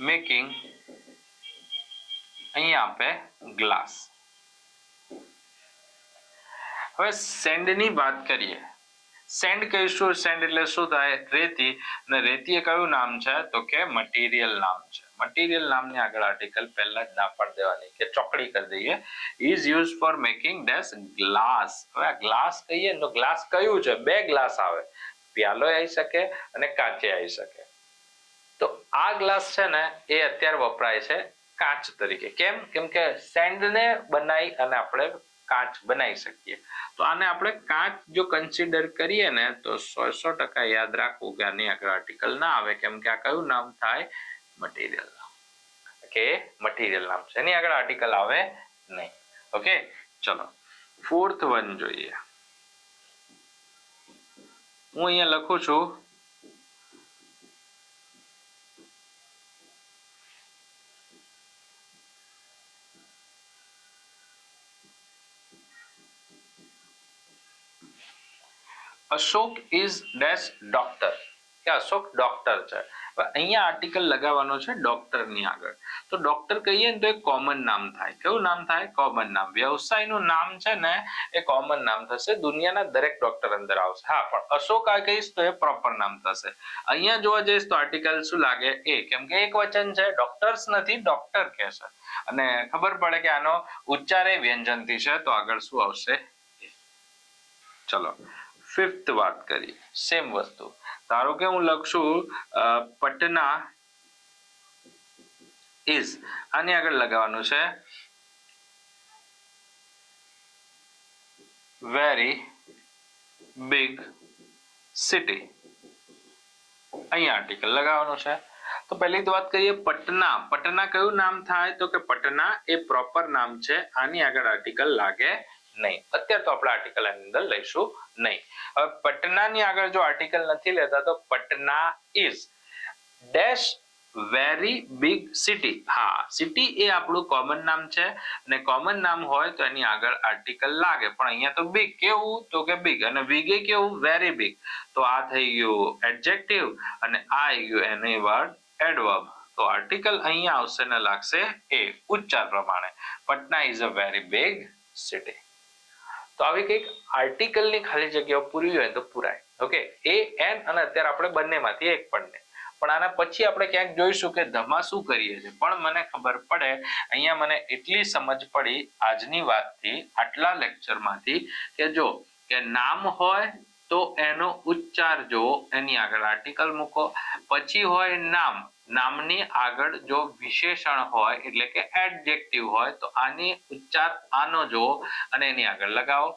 making, અહીંયા આપે ગ્લાસ. હવે સેન્ડ ની વાત કરીએ. સેન્ડ કહીશું, સેન્ડ એટલે શું થાય? રેતી. અને રેતી એ કયું નામ છે તો કે મટીરિયલ નામ છે. મટીરિયલ નામની આગળ આર્ટિકલ પહેલા જ ના પાડી દેવાની, કે ચોકડી કરી દઈએ. Is use for making dash glass. હવે આ ગ્લાસ કહીએ તો ગ્લાસ કયું છે? બે ગ્લાસ આવે, પ્યાલો આવી શકે અને કાચે આવી શકે. તો આ ગ્લાસ છે ને એ અત્યારે વપરાય છે કાચ તરીકે. કેમ કે સેન્ડ ને બનાવી અને આપણે કાચ બનાવી શકીએ. તો આને આપણે કાચ જો કન્સિડર કરીએ ને તો 100% યાદ રાખવું કે આની આગળ આર્ટિકલ ના આવે, કેમ કે આ કયું નામ થાય? મટીરિયલ નામ. કે મટીરિયલ નામ છે, એની આગળ આર્ટિકલ આવે નહીં. ઓકે, ચલો ફોર્થ વન જોઈએ. હું અહીંયા લખું છું અશોક ઇઝ ડેશ ડોક્ટર, કે અશોક ડોક્ટર છે. અહીંયા આર્ટિકલ લગાવવાનો છે ડોક્ટર ની આગળ. તો ડોક્ટર કહીએ ને તો એક કોમન નામ થાય. કેવું નામ થાય? કોમન નામ. વ્યવસાયનું નામ છે ને એ કોમન નામ થશે, દુનિયાના દરેક ડોક્ટર અંદર આવશે. હા, પણ અશોક આ કહીશ તો એ પ્રોપર નામ થશે. અહીંયા જોવા જઈશ તો આર્ટિકલ શું લાગે? એ, કેમ કે એક વચન છે, ડોક્ટર્સ નથી, ડોક્ટર કહે છે. અને ખબર પડે કે આનો ઉચ્ચાર એ વ્યંજનથી છે, તો આગળ શું આવશે? ચલો ફિફ્થ વાત કરી, સેમ વસ્તુ. ધારો કે હું લખશું પટના ઇઝ, આની આગળ લગાવવાનું છે વેરી બિગ સિટી. અહીંયા આર્ટિકલ લગાવવાનું છે. તો પહેલી તો વાત કરીએ પટના. પટના કયું નામ થાય? તો કે પટના એ પ્રોપર નામ છે, આની આગળ આર્ટિકલ લાગે નહીં. અત્યારે તો આપણે આર્ટિકલ આની અંદર લઈશું નહીં. હવે પટનાની આગળ જો આર્ટિકલ નથી લેતા તો Patna is dash very big city. હા, સિટી એ આપણું કોમન નામ છે અને કોમન નામ હોય તો એની આગળ આર્ટિકલ લાગે, પણ અહીંયા તો બિગ કેવું? તો કે બિગ, અને બિગ એ કેવું? Very big. તો આ થઈ ગયું એડજેક્ટિવ અને આ આવી ગયું એની વર્ડ એડવર્બ. તો આર્ટિકલ અહીંયા આવશે ને લાગશે એ, ઉચ્ચાર પ્રમાણે Patna is a very big city. તો આવી કંઈક આર્ટિકલની ખાલી જગ્યાઓ પૂરવી હોય તો પુરાય. ઓકે, એ એન અને અત્યારે આપણે બંનેમાંથી એક પણ ને, પણ આના પછી આપણે ક્યાંક જોઈશું કે ધમા શું કરીએ છીએ. પણ મને ખબર પડે, અહીંયા મને એટલી સમજ પડી આજની વાતથી, આટલા લેક્ચરમાંથી, કે જો કે નામ હોય તો એનો ઉચ્ચાર જો એની આગળ આર્ટિકલ મૂકો, પછી હોય નામ, નામની આગળ જો વિશેષણ હોય એટલે કે એડજેક્ટિવ હોય તો આની ઉચ્ચાર આનો જો અને એની આગળ લગાવો.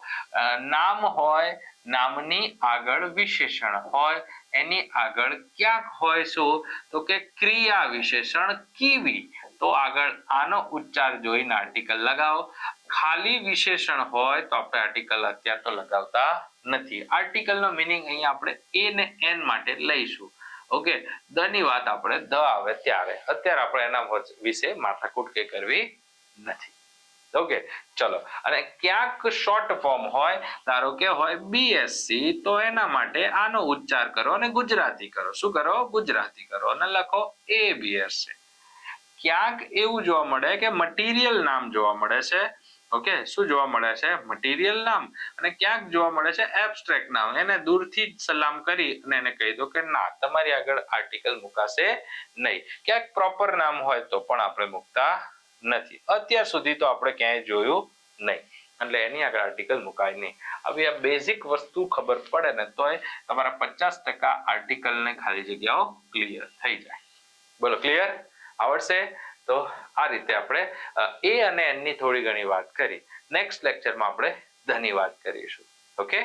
નામ હોય, નામની આગળ વિશેષણ હોય, એની આગળ ક્યાંક હોય શું? તો કે ક્રિયા વિશેષણ કીવી, તો આગળ આનો ઉચ્ચાર જોઈને આર્ટિકલ લગાવો. ખાલી વિશેષણ હોય તો આપણે આર્ટિકલ અત્યારે તો લગાવતા નથી. આર્ટિકલ નો મિનિંગ અહીંયા આપણે એ ને એન માટે લઈશું. ઓકે, ધ ની વાત આપણે ધ આવે ત્યારે, અત્યારે આપણે એના વિશે માથાકૂટ કે કરવી નથી. ઓકે, ચલો. અને ક્યાંક શોર્ટ ફોર્મ હોય, ધારો કે હોય બીએસસી, તો એના માટે આનો ઉચ્ચાર કરો અને ગુજરાતી કરો. શું કરો? ગુજરાતી કરો અને લખો એબીએસસી. ક્યાંક એવું જોવા મળે કે મટીરિયલ નામ જોવા મળે છે. ઓકે, શું જોવા મળે છે? મટીરિયલ નામ. અને ક્યાંક જોવા મળે છે એબ્સ્ટ્રેક્ટ નામ. એને દૂરથી જ સલામ કરી અને એને કહી દો કે ના, તમારી આગળ આર્ટિકલ મુકાશે નહીં. ક્યાંક પ્રોપર નામ હોય તો પણ આપણે મૂકતા નથી. અત્યાર સુધી તો આપણે ક્યાંય જોયું નહીં, એટલે એની આગળ આર્ટિકલ મુકાય નહીં. હવે આ બેઝિક વસ્તુ ખબર પડે ને તોય તમારા 50% આર્ટિકલ ને ખાલી જગ્યાઓ ક્લિયર થઈ જાય. બોલો, ક્લિયર? આવડશે? તો આ રીતે આપણે એ અને એન ની થોડી ઘણી વાત કરી. નેક્સ્ટ લેક્ચરમાં આપણે ધ ની વાત કરીશું. ઓકે.